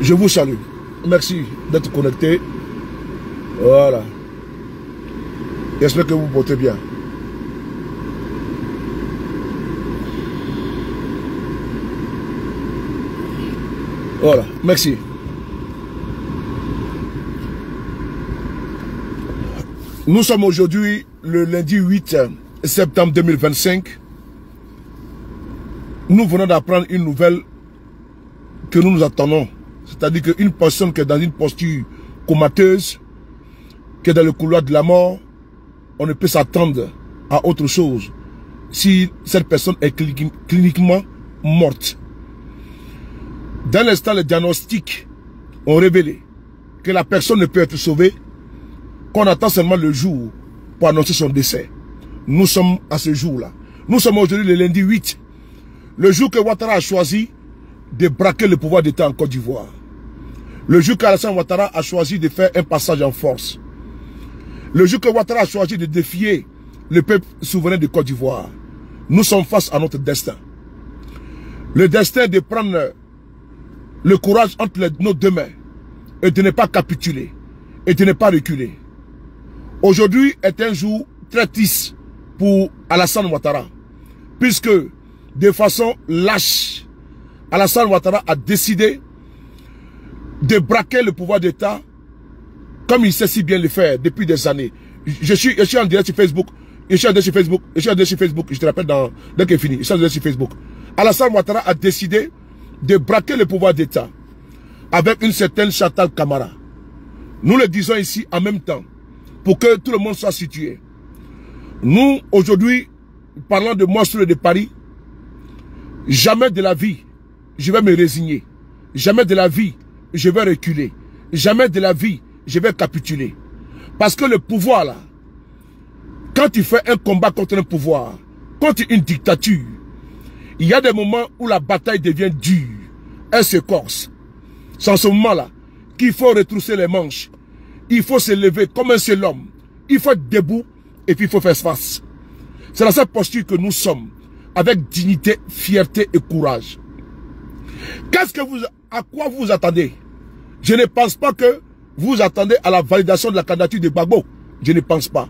Je vous salue. Merci d'être connecté. Voilà. J'espère que vous vous portez bien. Voilà. Merci. Nous sommes aujourd'hui le lundi 8 septembre 2025. Nous venons d'apprendre une nouvelle que nous attendons. C'est-à-dire qu'une personne qui est dans une posture comateuse, qui est dans le couloir de la mort, on ne peut s'attendre à autre chose si cette personne est cliniquement morte. Dans l'instant, les diagnostics ont révélé que la personne ne peut être sauvée, qu'on attend seulement le jour pour annoncer son décès. Nous sommes à ce jour-là. Nous sommes aujourd'hui le lundi 8, le jour que Ouattara a choisi de braquer le pouvoir d'État en Côte d'Ivoire. Le jour qu'Alassane Ouattara a choisi de faire un passage en force. Le jour que Ouattara a choisi de défier le peuple souverain de Côte d'Ivoire. Nous sommes face à notre destin. Le destin de prendre le courage entre nos deux mains et de ne pas capituler et de ne pas reculer. Aujourd'hui est un jour très triste pour Alassane Ouattara, puisque de façon lâche, Alassane Ouattara a décidé de braquer le pouvoir d'État comme il sait si bien le faire depuis des années. Je suis en direct sur Facebook. Je te rappelle dès qu'il est fini. Je suis en direct sur Facebook. Alassane Ouattara a décidé de braquer le pouvoir d'État avec une certaine Chantal Camara. Nous le disons ici en même temps pour que tout le monde soit situé. Nous, aujourd'hui, parlant de monstres de Paris, jamais de la vie, je vais me résigner. Jamais de la vie, je vais reculer. Jamais de la vie, je vais capituler. Parce que le pouvoir, là, quand tu fais un combat contre un pouvoir, contre une dictature, il y a des moments où la bataille devient dure. Elle se corse. C'est en ce moment-là qu'il faut retrousser les manches. Il faut se lever comme un seul homme. Il faut être debout et puis il faut faire face. C'est dans cette posture que nous sommes, avec dignité, fierté et courage. À quoi vous attendez? Je ne pense pas que vous attendez à la validation de la candidature de Gbagbo. Je ne pense pas.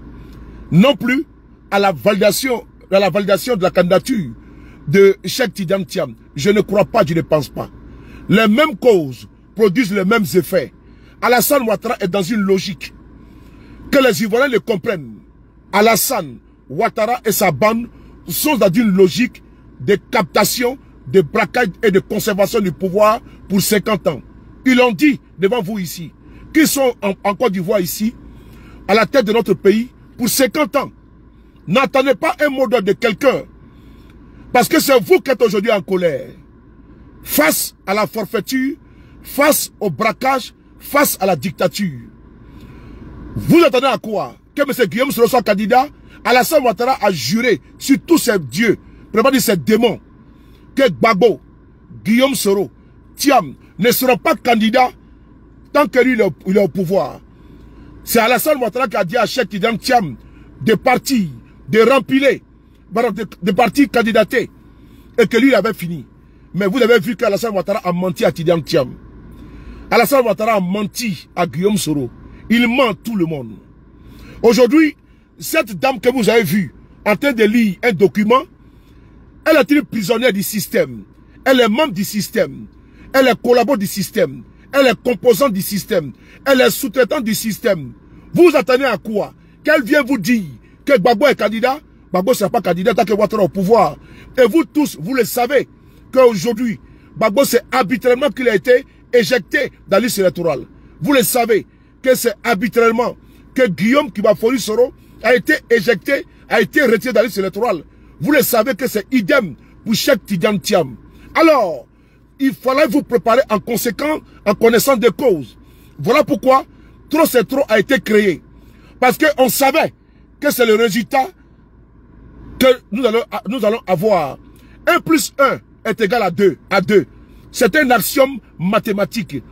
Non plus à la validation de la candidature de Cheikh Tidiane Thiam. Je ne crois pas, je ne pense pas. Les mêmes causes produisent les mêmes effets. Alassane Ouattara est dans une logique. Que les Ivoiriens le comprennent. Alassane Ouattara et sa bande sont dans une logique de captation, de braquage et de conservation du pouvoir pour 50 ans. Ils l'ont dit devant vous ici. Qu'ils sont en Côte d'Ivoire ici, à la tête de notre pays, pour 50 ans. N'attendez pas un mot d'ordre de quelqu'un. Parce que c'est vous qui êtes aujourd'hui en colère. Face à la forfaiture, face au braquage, face à la dictature. Vous attendez à quoi? Que M. Guillaume Soro soit candidat? Alassane Ouattara a juré sur tous ses dieux, préparez ses démons, que Gbagbo, Guillaume Soro, Thiam ne seront pas candidats tant que lui il est au pouvoir. C'est Alassane Ouattara qui a dit à Cheikh Tidiane Thiam de partir, de rempiler, de partir candidater, et que lui il avait fini. Mais vous avez vu qu'Alassane Ouattara a menti à Tidiane Thiam. Alassane Ouattara a menti à Guillaume Soro. Il ment tout le monde. Aujourd'hui, cette dame que vous avez vue en train de lire un document, elle est une prisonnière du système. Elle est membre du système. Elle est collaborateur du système. Elle est composante du système. Elle est sous-traitante du système. Vous attendez à quoi? Qu'elle vienne vous dire que Gbagbo est candidat? Gbagbo ne sera pas candidat tant que Ouattara au pouvoir. Et vous tous, vous le savez, qu'aujourd'hui, Gbagbo c'est arbitrairement qu'il a été éjecté dans la liste électorale. Vous le savez que c'est arbitrairement que Guillaume Kibafori Soro a été éjecté, a été retiré dans la liste électorale. Vous le savez que c'est idem pour Cheikh Tidiane Thiam. Alors, il fallait vous préparer en conséquent, en connaissant des causes. Voilà pourquoi trop c'est trop a été créé. Parce qu'on savait que c'est le résultat que nous allons avoir. 1 plus 1 est égal à 2. C'est un axiome mathématique.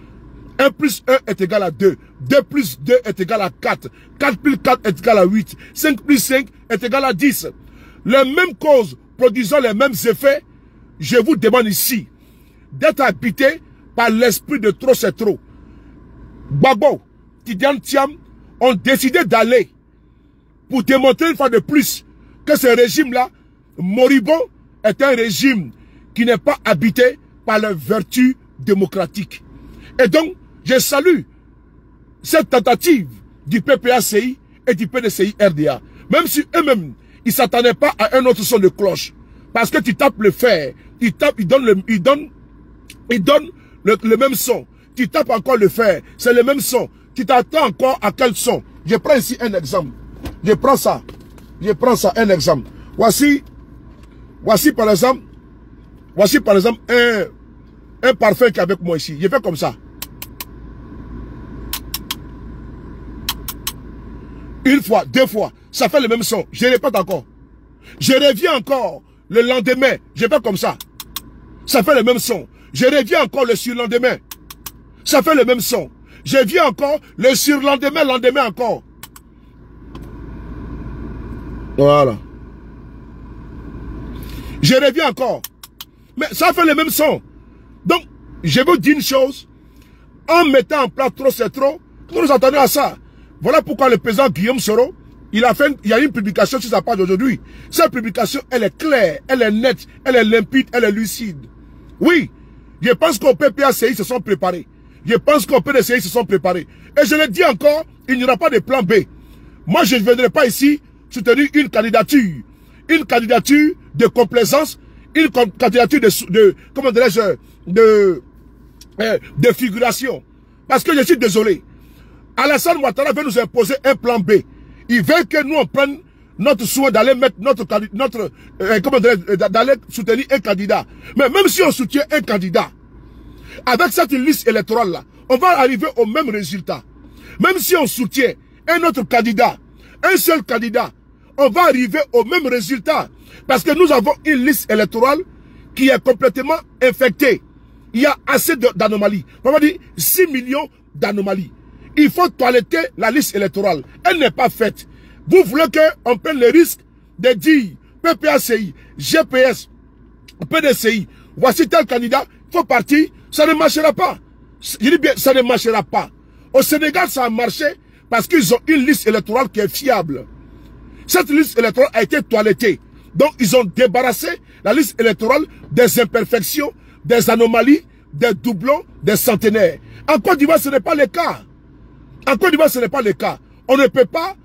1 plus 1 est égal à 2. 2 plus 2 est égal à 4. 4 plus 4 est égal à 8. 5 plus 5 est égal à 10. Les mêmes causes produisant les mêmes effets, je vous demande ici d'être habité par l'esprit de trop c'est trop. Gbagbo, Tidiane Thiam ont décidé d'aller pour démontrer une fois de plus que ce régime-là, moribond, est un régime qui n'est pas habité par les vertus démocratiques. Et donc, je salue cette tentative du PPACI et du PDCI RDA. Même si eux-mêmes, ils ne s'attendaient pas à un autre son de cloche. Parce que tu tapes le fer, ils donnent le même son. Tu tapes encore le fer, c'est le même son. Tu t'attends encore à quel son? Je prends ici un exemple. Je prends ça, un exemple. Voici par exemple, un parfum qui est avec moi ici. Je fais comme ça. Une fois, deux fois, ça fait le même son. Je répète encore. Je reviens encore le lendemain, je fais comme ça. Ça fait le même son. Je reviens encore le surlendemain. Ça fait le même son. Je viens encore le surlendemain, lendemain encore. Voilà. Je reviens encore. Mais ça fait le même son. Donc, je vous dis une chose. En mettant en place trop c'est trop, nous nous attendons à ça. Voilà pourquoi le président Guillaume Soro, il y a une publication sur sa page aujourd'hui. Cette publication, elle est claire, elle est nette, elle est limpide, elle est lucide. Oui, je pense qu'au PPACI se sont préparés. Je pense qu'au PDCI se sont préparés. Et je le dis encore, il n'y aura pas de plan B. Moi, je ne viendrai pas ici soutenir une candidature de complaisance, une candidature comment dirais-je, de figuration. Parce que je suis désolé. Alassane Ouattara veut nous imposer un plan B. Il veut que nous on prenne notre souhait d'aller mettre d'aller soutenir un candidat. Mais même si on soutient un candidat, avec cette liste électorale là, on va arriver au même résultat. Même si on soutient un autre candidat, un seul candidat, on va arriver au même résultat. Parce que nous avons une liste électorale qui est complètement infectée. Il y a assez d'anomalies. On va dire 6 millions d'anomalies. Il faut toiletter la liste électorale. Elle n'est pas faite. Vous voulez qu'on prenne le risque de dire PPACI, GPS, PDCI, voici tel candidat, il faut partir, ça ne marchera pas. Je dis bien, ça ne marchera pas. Au Sénégal, ça a marché parce qu'ils ont une liste électorale qui est fiable. Cette liste électorale a été toilettée. Donc, ils ont débarrassé la liste électorale des imperfections, des anomalies, des doublons, des centenaires. En Côte d'Ivoire, ce n'est pas le cas. En Côte d'Ivoire, ce n'est pas le cas. On ne peut pas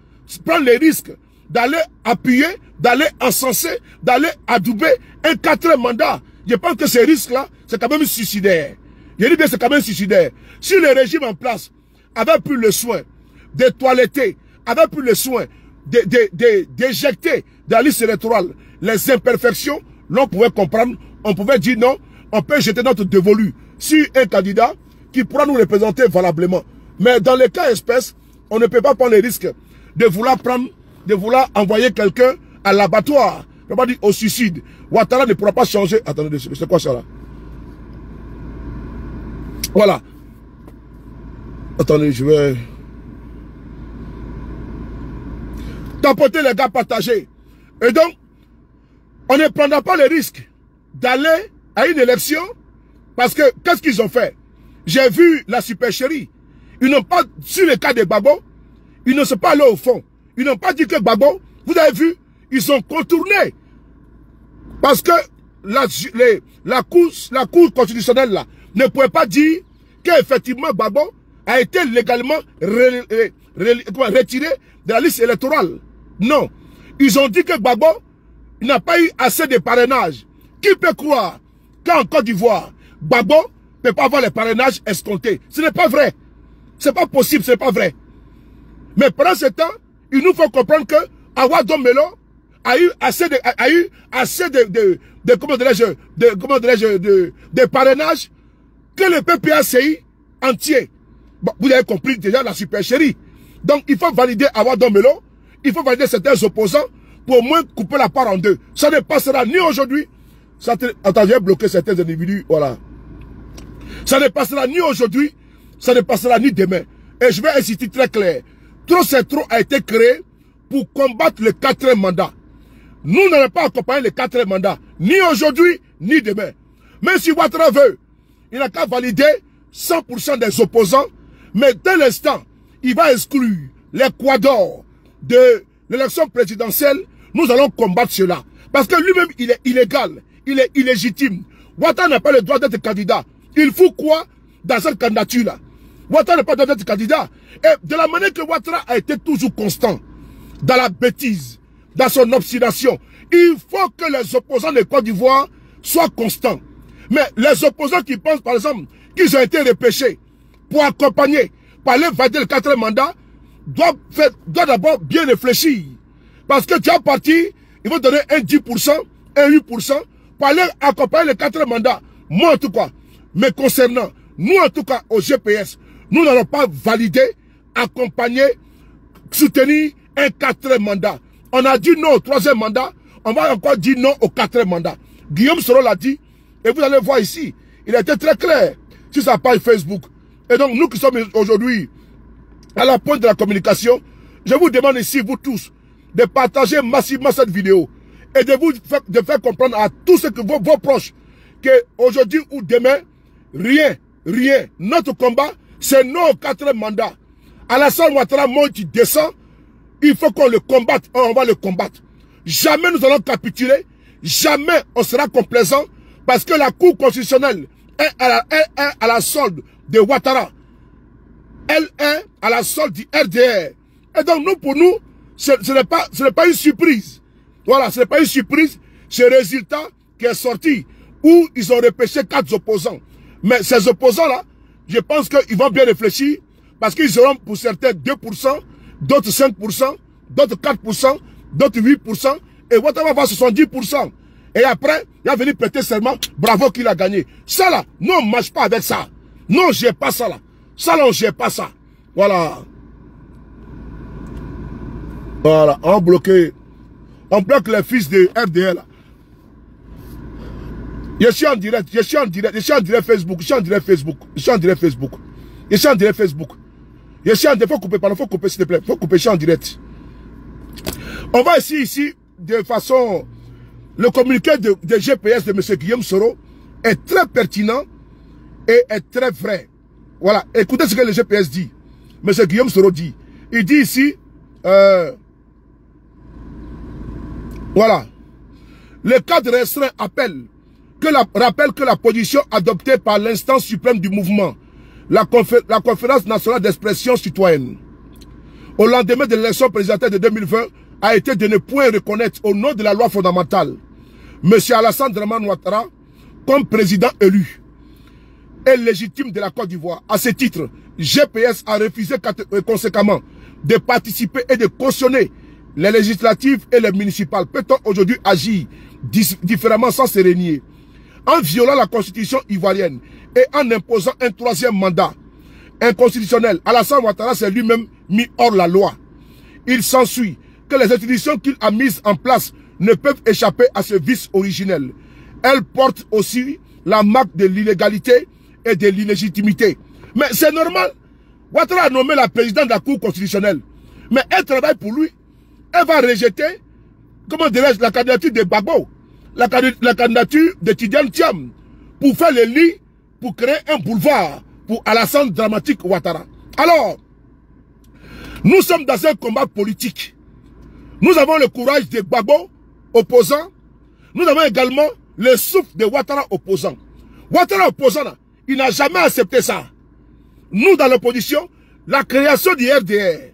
prendre les risques d'aller appuyer, d'aller encenser, d'aller adouber un 4e mandat. Je pense que ces risques-là, c'est quand même suicidaire. Je dis bien, c'est quand même suicidaire. Si le régime en place avait pris le soin de toiletter, avait pris le soin d'éjecter de la liste électorale les imperfections, l'on pouvait comprendre, on pouvait dire non, on peut jeter notre dévolu sur un candidat qui pourra nous représenter valablement. Mais dans les cas espèces, on ne peut pas prendre le risque de vouloir envoyer quelqu'un à l'abattoir. On ne peut pas dire au suicide. Ouattara ne pourra pas changer. Attendez, c'est quoi ça là? Voilà. Attendez, je vais... Tapoter les gars, partager. Et donc, on ne prendra pas le risque d'aller à une élection parce que, qu'est-ce qu'ils ont fait? J'ai vu la supercherie. Ils n'ont pas, sur le cas de Gbagbo, ils ne sont pas allés au fond. Ils n'ont pas dit que Gbagbo, vous avez vu, ils ont contourné. Parce que la cour constitutionnelle là, ne pouvait pas dire qu'effectivement Gbagbo a été légalement retiré de la liste électorale. Non. Ils ont dit que Gbagbo n'a pas eu assez de parrainage. Qui peut croire qu'en Côte d'Ivoire, Gbagbo ne peut pas avoir les parrainages escomptés? Ce n'est pas vrai. C'est pas possible, c'est pas vrai. Mais pendant ce temps, il nous faut comprendre que Awa Domelo a eu assez de parrainage que le PPACI entier. Bon, vous avez compris déjà la supercherie. Donc il faut valider Awa Domelo, il faut valider certains opposants pour au moins couper la part en deux. Ça ne passera ni aujourd'hui. Attends, j'ai bloqué certains individus, voilà. Ça ne passera ni aujourd'hui, ça ne passera ni demain. Et je vais insister très clair. Trop c'est trop a été créé pour combattre le 4e mandat. Nous n'allons pas accompagner le 4e mandat, ni aujourd'hui, ni demain. Même si Ouattara veut, il n'a qu'à valider 100% des opposants, mais dès l'instant, il va exclure l'Équateur de l'élection présidentielle, nous allons combattre cela. Parce que lui-même, il est illégal, il est illégitime. Ouattara n'a pas le droit d'être candidat. Il faut quoi dans cette candidature-là? Ouattara n'a pas le droit d'être candidat. Et de la manière que Ouattara a été toujours constant, dans la bêtise, dans son obstination, il faut que les opposants de Côte d'Ivoire soient constants. Mais les opposants qui pensent, par exemple, qu'ils ont été repêchés pour accompagner, pour aller valider le 4e mandat, doivent d'abord bien réfléchir. Parce que tu as parti, ils vont donner un 10%, un 8% pour aller accompagner le 4e mandat. Moi, en tout cas, mais concernant, nous, en tout cas, au GPS, nous n'allons pas valider, accompagner, soutenir un 4e mandat. On a dit non au 3e mandat, on va encore dire non au 4e mandat. Guillaume Soro l'a dit, et vous allez voir ici, il a été très clair sur sa page Facebook. Et donc, nous qui sommes aujourd'hui à la pointe de la communication, je vous demande ici, vous tous, de partager massivement cette vidéo et de faire comprendre à tous ceux que vos proches qu'aujourd'hui ou demain, rien, notre combat, c'est non au 4e mandat. Alassane Ouattara, moi qui descend, il faut qu'on le combatte, on va le combattre. Jamais nous allons capituler, jamais on sera complaisant, parce que la Cour constitutionnelle est à la solde de Ouattara. Elle est à la solde du RDR. Et donc nous, pour nous, ce n'est pas une surprise. Voilà, ce n'est pas une surprise, ce résultat qui est sorti, où ils ont repêché 4 opposants. Mais ces opposants-là, je pense qu'ils vont bien réfléchir, parce qu'ils auront pour certains 2%, d'autres 5%, d'autres 4%, d'autres 8%, et Ouattara va avoir 70%. Et après, il va venir prêter serment, bravo qu'il a gagné. Ça là, non, on ne marche pas avec ça. Non, j'ai pas ça là. Ça là, on gère pas ça. Voilà. Voilà, on bloque les fils de RDL là. Je suis en direct Facebook, je suis en direct Facebook. Faut couper s'il te plaît, faut couper, je suis en direct. On va ici, de façon, le communiqué de GPS de M. Guillaume Soro est très pertinent et est très vrai. Voilà, écoutez ce que le GPS dit. M. Guillaume Soro dit. Il dit ici, voilà, le cadre restreint rappelle que la position adoptée par l'instance suprême du mouvement, la conférence nationale d'expression citoyenne, au lendemain de l'élection présidentielle de 2020, a été de ne point reconnaître au nom de la loi fondamentale M. Alassane Dramane Ouattara comme président élu et légitime de la Côte d'Ivoire. À ce titre, GPS a refusé conséquemment de participer et de cautionner les législatives et les municipales. Peut-on aujourd'hui agir différemment sans se renier? En violant la constitution ivoirienne et en imposant un 3e mandat inconstitutionnel, Alassane Ouattara s'est lui-même mis hors la loi. Il s'ensuit que les institutions qu'il a mises en place ne peuvent échapper à ce vice originel. Elles portent aussi la marque de l'illégalité et de l'illégitimité. Mais c'est normal. Ouattara a nommé la présidente de la Cour constitutionnelle. Mais elle travaille pour lui. Elle va rejeter, comment dirais-je, la candidature de Gbagbo, la candidature de Tidiane Thiam, pour faire le lit, pour créer un boulevard pour Alassane Dramatique Ouattara. Alors, nous sommes dans un combat politique. Nous avons le courage de Gbagbo, opposant. Nous avons également le souffle de Ouattara, opposant. Ouattara, opposant, là, il n'a jamais accepté ça. Nous, dans l'opposition, la création du RDR,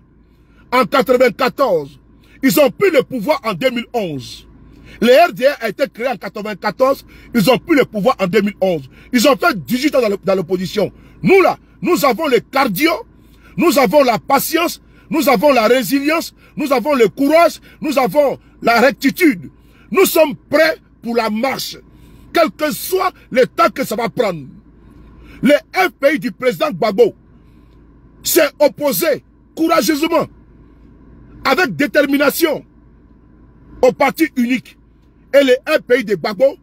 en 1994, ils ont pris le pouvoir en 2011. Le RDR a été créé en 1994, ils ont pris le pouvoir en 2011. Ils ont fait 18 ans dans l'opposition. Nous, là, nous avons le cardio, nous avons la patience, nous avons la résilience, nous avons le courage, nous avons la rectitude. Nous sommes prêts pour la marche, quel que soit le temps que ça va prendre. Le FPI du président Gbagbo s'est opposé courageusement, avec détermination, au parti unique. Et le FPI de Gbagbo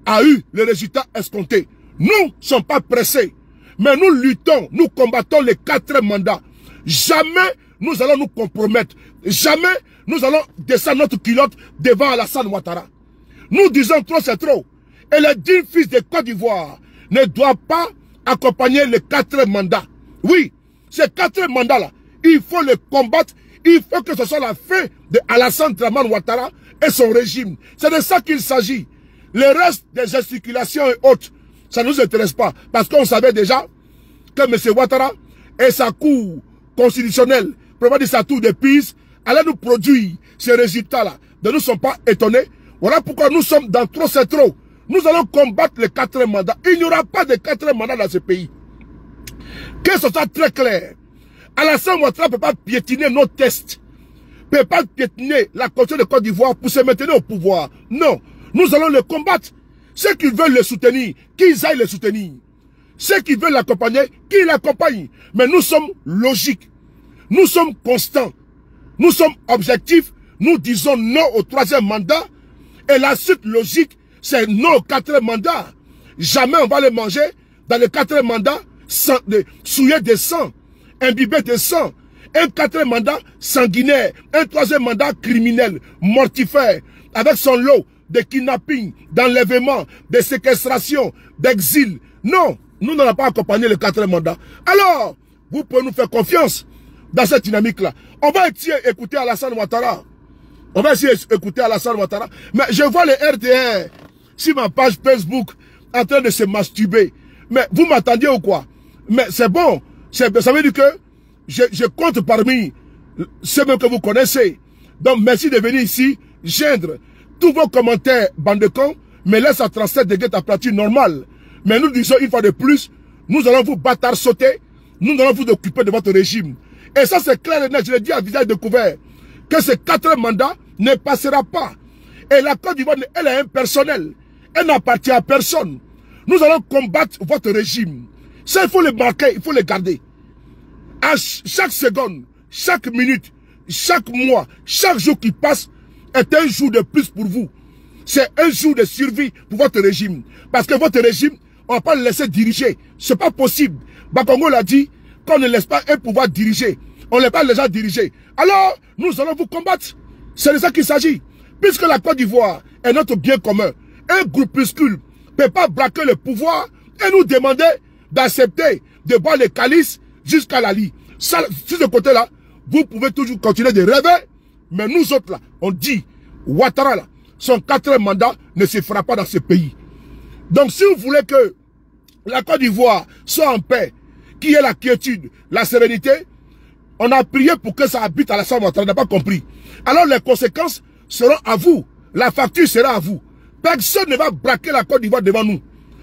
a eu le résultat escompté. Nous ne sommes pas pressés, mais nous luttons, nous combattons les 4 mandats. Jamais nous allons nous compromettre. Jamais nous allons descendre notre culotte devant Alassane Ouattara. Nous disons trop, c'est trop. Et les 10 fils de Côte d'Ivoire, ne doit pas accompagner le 4e mandat. Oui, ces 4e mandats-là, il faut les combattre. Il faut que ce soit la fin de Alassane Dramane Ouattara et son régime. C'est de ça qu'il s'agit. Le reste des gesticulations et autres, ça ne nous intéresse pas. Parce qu'on savait déjà que M. Ouattara et sa cour constitutionnelle, probablement sa tour de piste, allait nous produire ces résultats-là. Ne nous sommes pas étonnés. Voilà pourquoi nous sommes dans trop c'est trop. Nous allons combattre le 4e mandat. Il n'y aura pas de 4e mandat dans ce pays. Que ce soit très clair. Alassane Ouattara ne peut pas piétiner nos tests. Ne peut pas piétiner la Constitution de Côte d'Ivoire pour se maintenir au pouvoir. Non. Nous allons le combattre. Ceux qui veulent le soutenir, qu'ils aillent le soutenir. Ceux qui veulent l'accompagner, qu'ils l'accompagnent. Mais nous sommes logiques. Nous sommes constants. Nous sommes objectifs. Nous disons non au 3e mandat. Et la suite logique, c'est non au 4e mandat. Jamais on va le manger dans le 4e mandat, souillé de sang, imbibé de sang. Un 4e mandat sanguinaire, un 3e mandat criminel, mortifère, avec son lot de kidnapping, d'enlèvement, de séquestration, d'exil. Non, nous n'allons pas accompagner le 4e mandat. Alors, vous pouvez nous faire confiance dans cette dynamique-là. On va essayer d'écouter Alassane Ouattara. On va essayer d'écouter Alassane Ouattara. Mais je vois les RDR sur ma page Facebook en train de se masturber. Mais vous m'attendiez ou quoi? Mais c'est bon. Ça veut dire que je compte parmi ceux que vous connaissez. Donc merci de venir ici gendre tous vos commentaires, bande de cons, mais laisse à 37 degrés ta température normale. Mais nous disons une fois de plus, nous allons vous bâtard sauter, nous allons vous occuper de votre régime. Et ça c'est clair et net, je l'ai dit à visage découvert, que ce 4e mandat ne passera pas. Et la Côte d'Ivoire, elle est impersonnelle. Elle n'appartient à personne. Nous allons combattre votre régime. Ça, il faut le marquer, il faut le garder. À chaque seconde, chaque minute, chaque mois, chaque jour qui passe est un jour de plus pour vous. C'est un jour de survie pour votre régime. Parce que votre régime, on ne va pas le laisser diriger. C'est pas possible. Bakongo l'a dit, qu'on ne laisse pas un pouvoir diriger. On ne laisse pas les gens diriger. Alors, nous allons vous combattre. C'est de ça qu'il s'agit. Puisque la Côte d'Ivoire est notre bien commun. Un groupuscule ne peut pas braquer le pouvoir et nous demander d'accepter de boire les calices jusqu'à la lie. Sur ce côté-là, vous pouvez toujours continuer de rêver. Mais nous autres là, on dit, Ouattara là, son 4e mandat ne se fera pas dans ce pays. Donc si vous voulez que la Côte d'Ivoire soit en paix, qu'il y ait la quiétude, la sérénité, on a prié pour que ça habite à Alassane Ouattara, on n'a pas compris. Alors les conséquences seront à vous. La facture sera à vous. Personne ne va braquer la Côte d'Ivoire devant nous.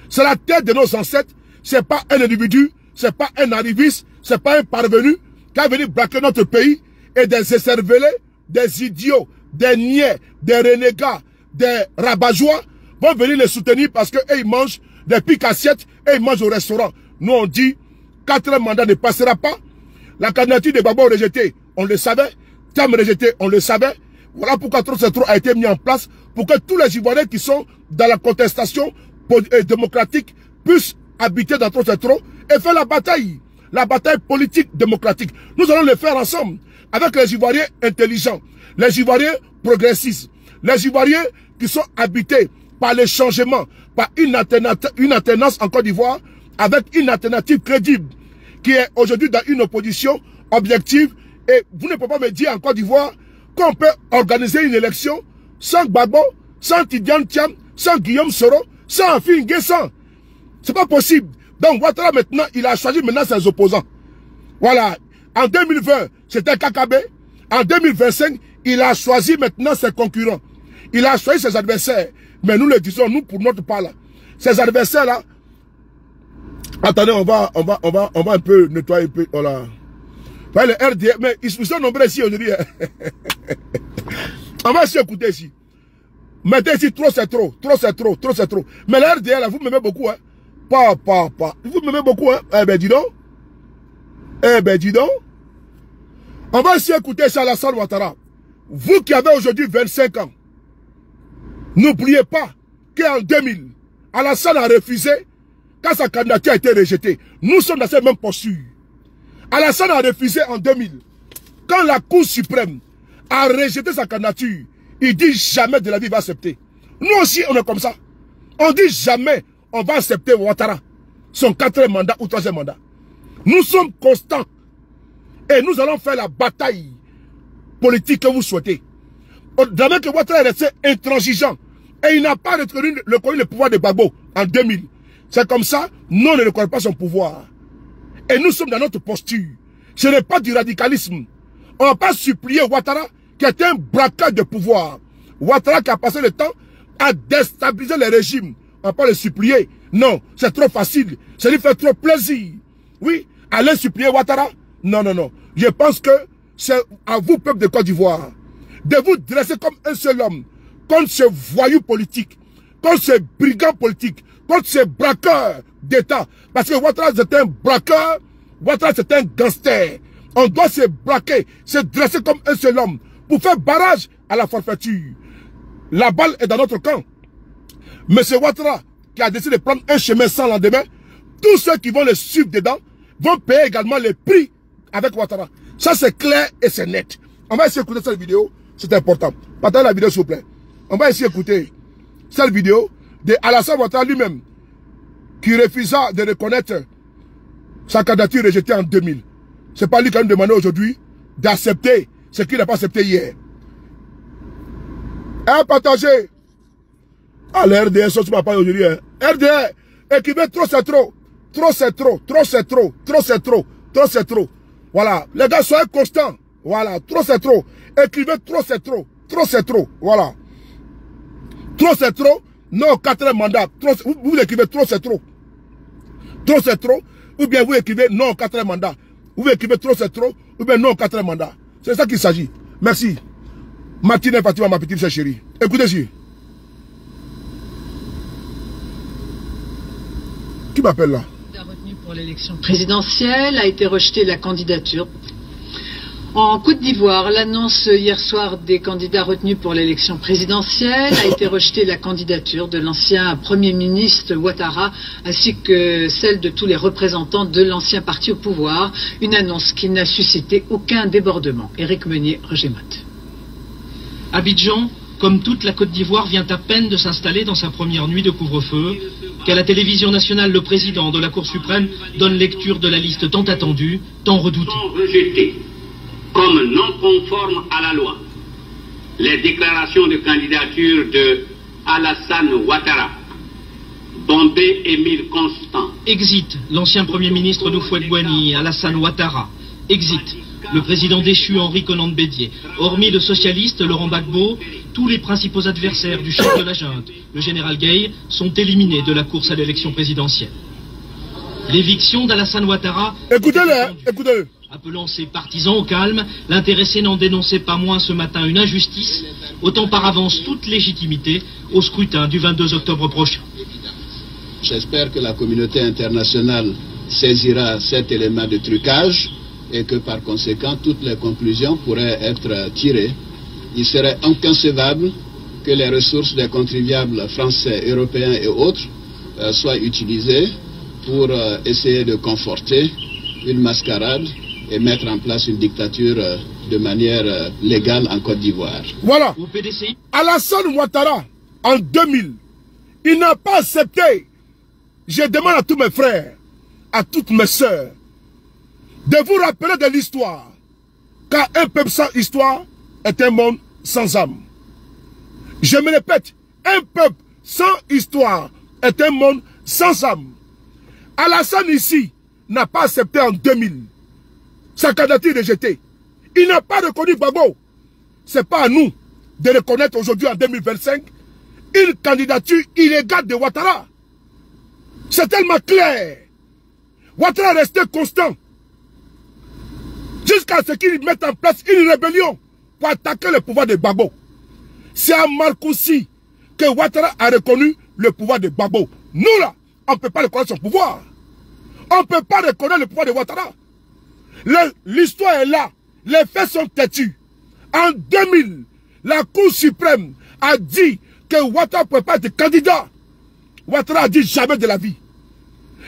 C'est la tête de nos ancêtres. C'est pas un individu, c'est pas un arriviste, c'est pas un parvenu qui a venu braquer notre pays et des écervelés, des idiots, des niais, des renégats, des rabat-joie vont venir les soutenir parce qu'ils mangent des piques assiettes et ils mangent au restaurant. Nous on dit, 4e mandat ne passera pas. La candidature de Gbagbo rejetée, on le savait. Terme rejeté, on le savait. Voilà pourquoi trop c'est trop a été mis en place pour que tous les Ivoiriens qui sont dans la contestation démocratique puissent habiter dans trop c'est trop et faire la bataille politique démocratique. Nous allons le faire ensemble avec les Ivoiriens intelligents, les Ivoiriens progressistes, les Ivoiriens qui sont habités par les changements, par une alternance en Côte d'Ivoire avec une alternative crédible qui est aujourd'hui dans une opposition objective. Et vous ne pouvez pas me dire en Côte d'Ivoire qu'on peut organiser une élection sans Gbagbo, sans Tidiane Thiam, sans Guillaume Soro, sans Afin Guessan. C'est pas possible. Donc Ouattara maintenant, il a choisi maintenant ses opposants. Voilà. En 2020, c'était Kakabe. En 2025, il a choisi maintenant ses concurrents. Il a choisi ses adversaires. Mais nous le disons, nous pour notre part là. Ces adversaires-là, attendez, on va un peu nettoyer un peu. Voilà. Ouais, le RDR, mais ils sont nombreux ici aujourd'hui. On va essayer d'écouter ici. Mettez ici, trop c'est trop, trop c'est trop, trop c'est trop. Mais le RDR là, vous m'aimez beaucoup, hein. Pas. Vous m'aimez beaucoup, hein. Eh ben dis donc. Eh ben dis donc. On va essayer d'écouter ça à Alassane Ouattara. Vous qui avez aujourd'hui 25 ans, n'oubliez pas qu'en 2000, Alassane a refusé quand sa candidature a été rejetée. Nous sommes dans cette même posture. Alassane a refusé en 2000. Quand la Cour suprême a rejeté sa candidature, il dit jamais de la vie il va accepter. Nous aussi, on est comme ça. On dit jamais on va accepter Ouattara. son 4e mandat ou 3e mandat. Nous sommes constants. Et nous allons faire la bataille politique que vous souhaitez. Jamais que Ouattara est resté intransigeant. Et il n'a pas reconnu le pouvoir de Gbagbo en 2000. C'est comme ça, nous on ne reconnaît pas son pouvoir. Et nous sommes dans notre posture. Ce n'est pas du radicalisme. On ne va pas supplier Ouattara qui est un braqueur de pouvoir. Ouattara qui a passé le temps à déstabiliser les régimes. On ne va pas le supplier. Non, c'est trop facile. Ça lui fait trop plaisir. Oui, allez supplier Ouattara. Non, non, non. Je pense que c'est à vous, peuple de Côte d'Ivoire, de vous dresser comme un seul homme contre ce voyou politique, contre ce brigand politique, contre ce braqueur d'État. Parce que Ouattara c'est un braqueur, Ouattara c'est un gangster. On doit se braquer, se dresser comme un seul homme pour faire barrage à la forfaiture. La balle est dans notre camp. Monsieur Ouattara, qui a décidé de prendre un chemin sans lendemain, tous ceux qui vont le suivre dedans vont payer également les prix avec Ouattara. Ça c'est clair et c'est net. On va essayer d'écouter cette vidéo, c'est important. Partagez la vidéo s'il vous plaît. On va essayer d'écouter cette vidéo de Alassane Ouattara lui-même, qui refusa de reconnaître sa candidature rejetée en 2000. C'est pas lui qui a demandé aujourd'hui d'accepter ce qu'il n'a pas accepté hier. Partagez. Ah, le RDR, ça ne m'a pas aujourd'hui. RDR, écrivez trop c'est trop. Trop c'est trop. Trop c'est trop. Trop c'est trop. Trop c'est trop. Voilà. Les gars, soyez constants. Voilà. Trop c'est trop. Écrivez trop c'est trop. Trop c'est trop. Voilà. Trop c'est trop. Non, 4e mandat. Vous écrivez trop c'est trop. Trop c'est trop. Ou bien vous écrivez non 4e mandat. Vous écrivez trop c'est trop. Ou bien non 4e mandat. C'est ça qu'il s'agit. Merci. Martine et Fatima, ma petite chérie. Écoutez-y. Qui m'appelle là? Retenu pour l'élection présidentielle, a été rejetée la candidature. En Côte d'Ivoire, l'annonce hier soir des candidats retenus pour l'élection présidentielle a été rejetée la candidature de l'ancien Premier ministre Ouattara ainsi que celle de tous les représentants de l'ancien parti au pouvoir. Une annonce qui n'a suscité aucun débordement. Éric Meunier, Roger Motte. Abidjan, comme toute la Côte d'Ivoire, vient à peine de s'installer dans sa première nuit de couvre-feu, qu'à la télévision nationale, le président de la Cour suprême donne lecture de la liste tant attendue, tant redoutée. Rejeté comme non conforme à la loi les déclarations de candidature de Alassane Ouattara, Bombé Émile Constant. Exit l'ancien Premier ministre d'Houphouët-Boigny, Alassane Ouattara. Exit le président déchu Henri Konan Bédié. Hormis le socialiste Laurent Gbagbo, tous les principaux adversaires du chef de la junte, le général Gueye, sont éliminés de la course à l'élection présidentielle. L'éviction d'Alassane Ouattara... Écoutez-le, écoutez-le. Appelant ses partisans au calme, l'intéressé n'en dénonçait pas moins ce matin une injustice, ôtant par avance toute légitimité au scrutin du 22 octobre prochain. J'espère que la communauté internationale saisira cet élément de trucage et que par conséquent toutes les conclusions pourraient être tirées. Il serait inconcevable que les ressources des contribuables français, européens et autres soient utilisées pour essayer de conforter une mascarade et mettre en place une dictature de manière légale en Côte d'Ivoire. Voilà. Au PDCI. Alassane Ouattara, en 2000, il n'a pas accepté. Je demande à tous mes frères, à toutes mes sœurs, de vous rappeler de l'histoire. Car un peuple sans histoire est un monde sans âme. Je me répète, un peuple sans histoire est un monde sans âme. Alassane ici n'a pas accepté en 2000 sa candidature rejetée. Il n'a pas reconnu Gbagbo. Ce n'est pas à nous de reconnaître aujourd'hui en 2025 une candidature illégale de Ouattara. C'est tellement clair. Ouattara est resté constant jusqu'à ce qu'il mette en place une rébellion pour attaquer le pouvoir de Gbagbo. C'est à Marcoussi que Ouattara a reconnu le pouvoir de Gbagbo. Nous là, on ne peut pas reconnaître son pouvoir. On ne peut pas reconnaître le pouvoir de Ouattara. L'histoire est là. Les faits sont têtus. En 2000, la Cour suprême a dit que Ouattara ne peut pas être candidat. Ouattara a dit jamais de la vie.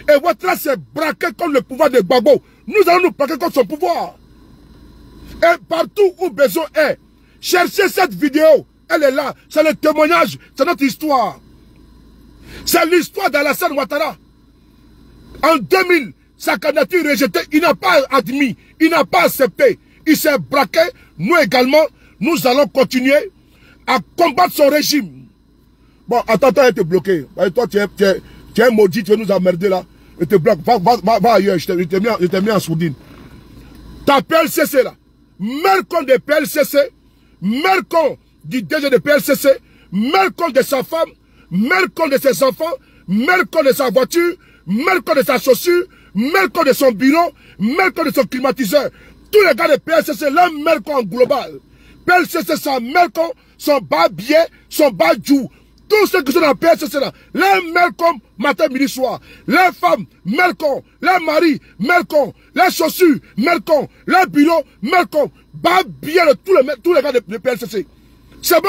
Et Ouattara s'est braqué contre le pouvoir de Gbagbo. Nous allons nous braquer contre son pouvoir. Et partout où besoin est, cherchez cette vidéo. Elle est là. C'est le témoignage. C'est notre histoire. C'est l'histoire d'Alassane Ouattara. En 2000, sa candidature rejetée, il n'a pas admis, il n'a pas accepté. Il s'est braqué. Nous également, nous allons continuer à combattre son régime. Bon, attends, il était bloqué. Toi, tu es maudit, tu veux nous emmerder là. Il te bloque. Va ailleurs, je t'ai mis en sourdine. Ta PLCC là, Mercon de PLCC, Mercon du DG de PLCC, Mercon de sa femme, Mercon de ses enfants, Mercon de sa voiture, Mercon de sa chaussure, Mercon de son bureau, Mercon de son climatiseur. Tous les gars de PLCC, leur Mercon en global. PLCC, son Mercon, son bas billet, son bas djou. Tous ceux qui sont dans PLCC là, les Mercon, matin, midi, soir. Les femmes, Mercon. Les maris, Mercon. Les chaussures, Mercon. Les bureaux, Mercon. Bas billet de tous les gars de PLCC. C'est bon?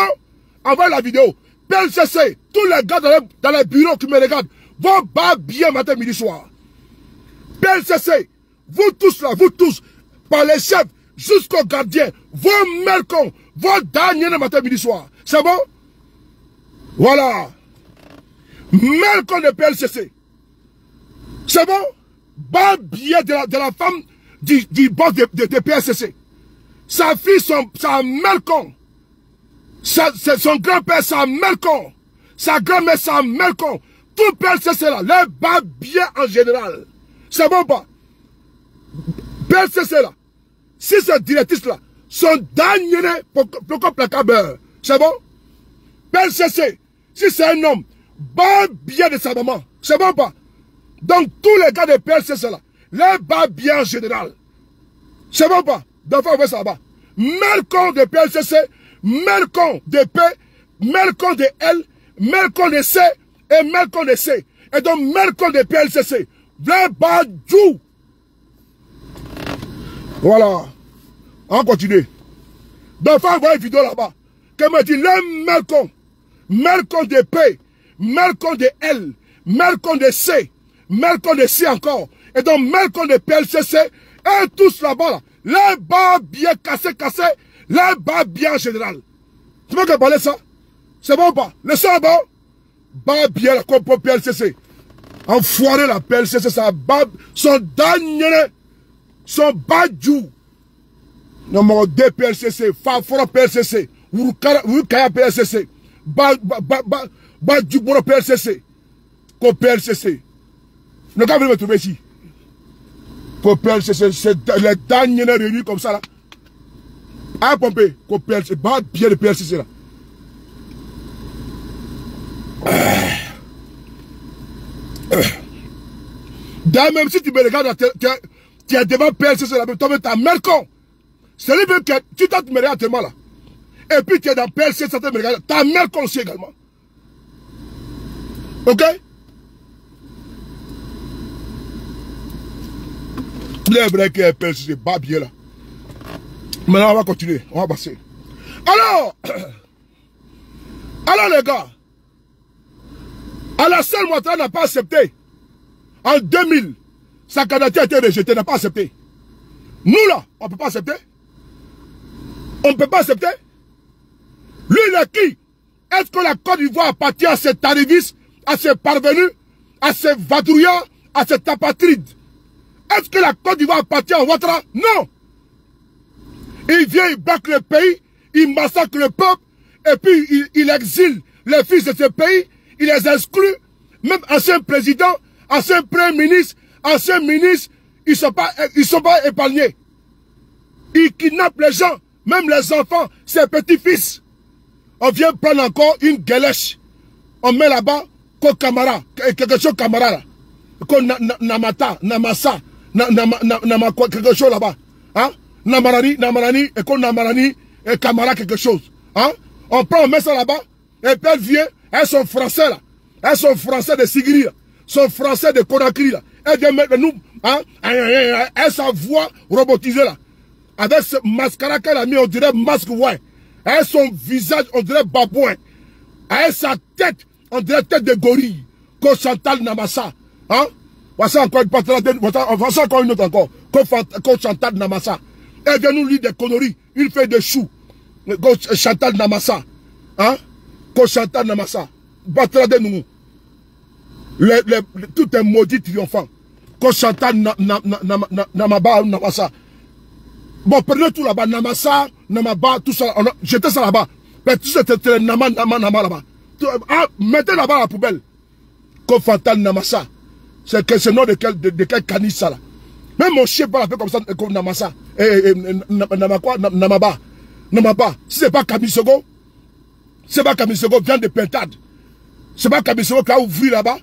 Envoie la vidéo. PLCC, tous les gars dans les bureaux qui me regardent, vont bas billet matin, midi, soir. PLCC, vous tous là, vous tous, par les chefs jusqu'aux gardiens, vos Mercon, vos derniers matin, midi, soir. C'est bon? Voilà. Mercon de PLCC. C'est bon? Bas billet de la femme du boss de PLCC. Sa fille, sa Mercon. Son grand-père, sa Mercon. Sa grand-mère, sa Mercon. Tout PLCC là, les bas billets en général. C'est bon pas? PLCC là, si ce directrice là, son dernier pour placable. C'est bon? PLCC, si c'est un homme, bas billet de sa maman. C'est bon pas? Donc tous les gars de PLCC là, les bas billets en général. C'est bon pas? Donc faut voir ça là-bas. Mercon de PLCC, Mercon de P, Mercon de L, Mercon de C et Mercon de C. Et donc Mercon de PLCC. Les bas djou. Voilà. On continue. Donc faut voir une vidéo là-bas. Comme me dit les Mercon. Mercon de P, Mercon de L, Mercon de C, Mercon de C encore. Et donc Mercon de PLCC, et tous là-bas, là, les bas bien cassés, les bas bien en général. Tu veux que parler ça? C'est bon ou pas? Le sang est bon? Bas bien la comme pour PLCC. Enfoiré la PLCC, ça bas, son dernier, son bas djou. Numéro 2 PLCC, Fafora PLCC, Wukaya PLCC. Bah du bon PLCC. Qu'au PLCC. Le gars veut me trouver ici. Qu'au PLCC, c'est les dernières réunions comme ça là. À pomper. Qu'au PLCC. Bah bien le PLCC là. D'ailleurs, même si tu me regardes, tu es devant PLCC là, toi tu as Mercon. C'est lui même que tu t'as me regardes tellement là. Et puis tu es dans PLC, ça te me regarde. Tu as Mercon aussi également. Ok? Les vrais qui est PLC, c'est pas bien là. Maintenant, on va continuer. On va passer. Alors les gars, Alassane Ouattara n'a pas accepté. En 2000, sa candidature a été rejetée, n'a pas accepté. Nous là, on ne peut pas accepter. On ne peut pas accepter. Lui, il est qui? Est-ce que la Côte d'Ivoire appartient à ces arrivistes, à ces parvenus, à ces vadrouillards, à ces apatrides? Est-ce que la Côte d'Ivoire appartient à Ouattara? Non. Il vient, il braque le pays, il massacre le peuple, et puis il exile les fils de ce pays, il les exclut, même anciens présidents, anciens premiers ministres, anciens ministres, ils ne sont pas épargnés. Il kidnappe les gens, même les enfants, ses petits-fils. On vient prendre encore une galèche. On met là-bas, Camara, quelque chose Camara là. Namata, Namasa, quelque chose là-bas. Hein? Namarani, et Namarani, et Camara, quelque chose. Hein? On prend, on met ça là-bas, et puis elle vient, elles sont français là. Elles sont français de Sigiri là. Sont français de Conakry là. Elles viennent mettre nous, hein? Elles sa voix robotisée là. Avec ce mascara qu'elle a mis, on dirait masque ouais. Avec son visage, on dirait babouin. Avec sa tête, on dirait tête de gorille. Comme Chantal Namasa. Hein? Voici encore une voici encore une autre encore. Comme Chantal Namasa. Elle vient nous lire des conneries. Une feuille de chou. Comme Chantal Namasa. Hein? Comme Chantal Namasa. Battra de nous. Tout est maudit triomphant. Koshanta Namaba, Namasa. Bon, prenez tout là-bas, Namasa, Namaba, tout ça, jetez ça là-bas. Mais tout ça, c'était Nama là-bas. Mettez là-bas la poubelle. Kofantal Namasa. C'est le nom de quel canis ça là. Même mon chien va l'appeler comme ça, comme Namasa. Namaba. Namaba. Si c'est pas Kamisogo, c'est pas Kamisogo, vient de Pentade. C'est pas Kamisogo qui a ouvert là-bas.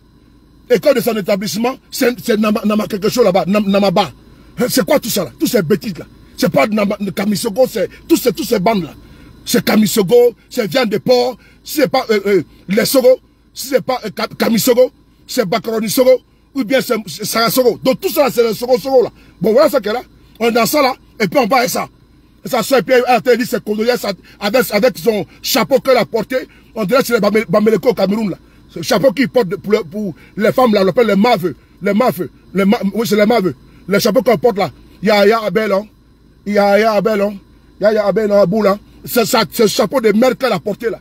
École de son établissement, c'est Nama quelque chose là-bas. Namaba. C'est quoi tout ça là? Tous ces bêtises là. C'est pas Kamisogo, c'est tous ces bandes là. C'est Kamisogo, c'est viande de porc. Si c'est pas les Sogo, si c'est pas Kamisogo, c'est Bakaroni Sogo, ou bien c'est Sarasogo. Donc tout ça, c'est le Sogo là. Bon, voilà ça qu'est là. On est dans ça là, et puis on va à ça. Et ça sort, et puis elle dit ses condoléances avec son chapeau qu'elle a porté. On dirait que c'est les Baméleko au Cameroun là. Ce chapeau qu'il porte pour les femmes là, on l'appelle les maveux. Oui, c'est les maveux. Les chapeaux qu'on porte là. Yaya Abelon. Yaya Abelon. Yaya Abelon Aboula. C'est ce chapeau de mère qu'elle a porté là.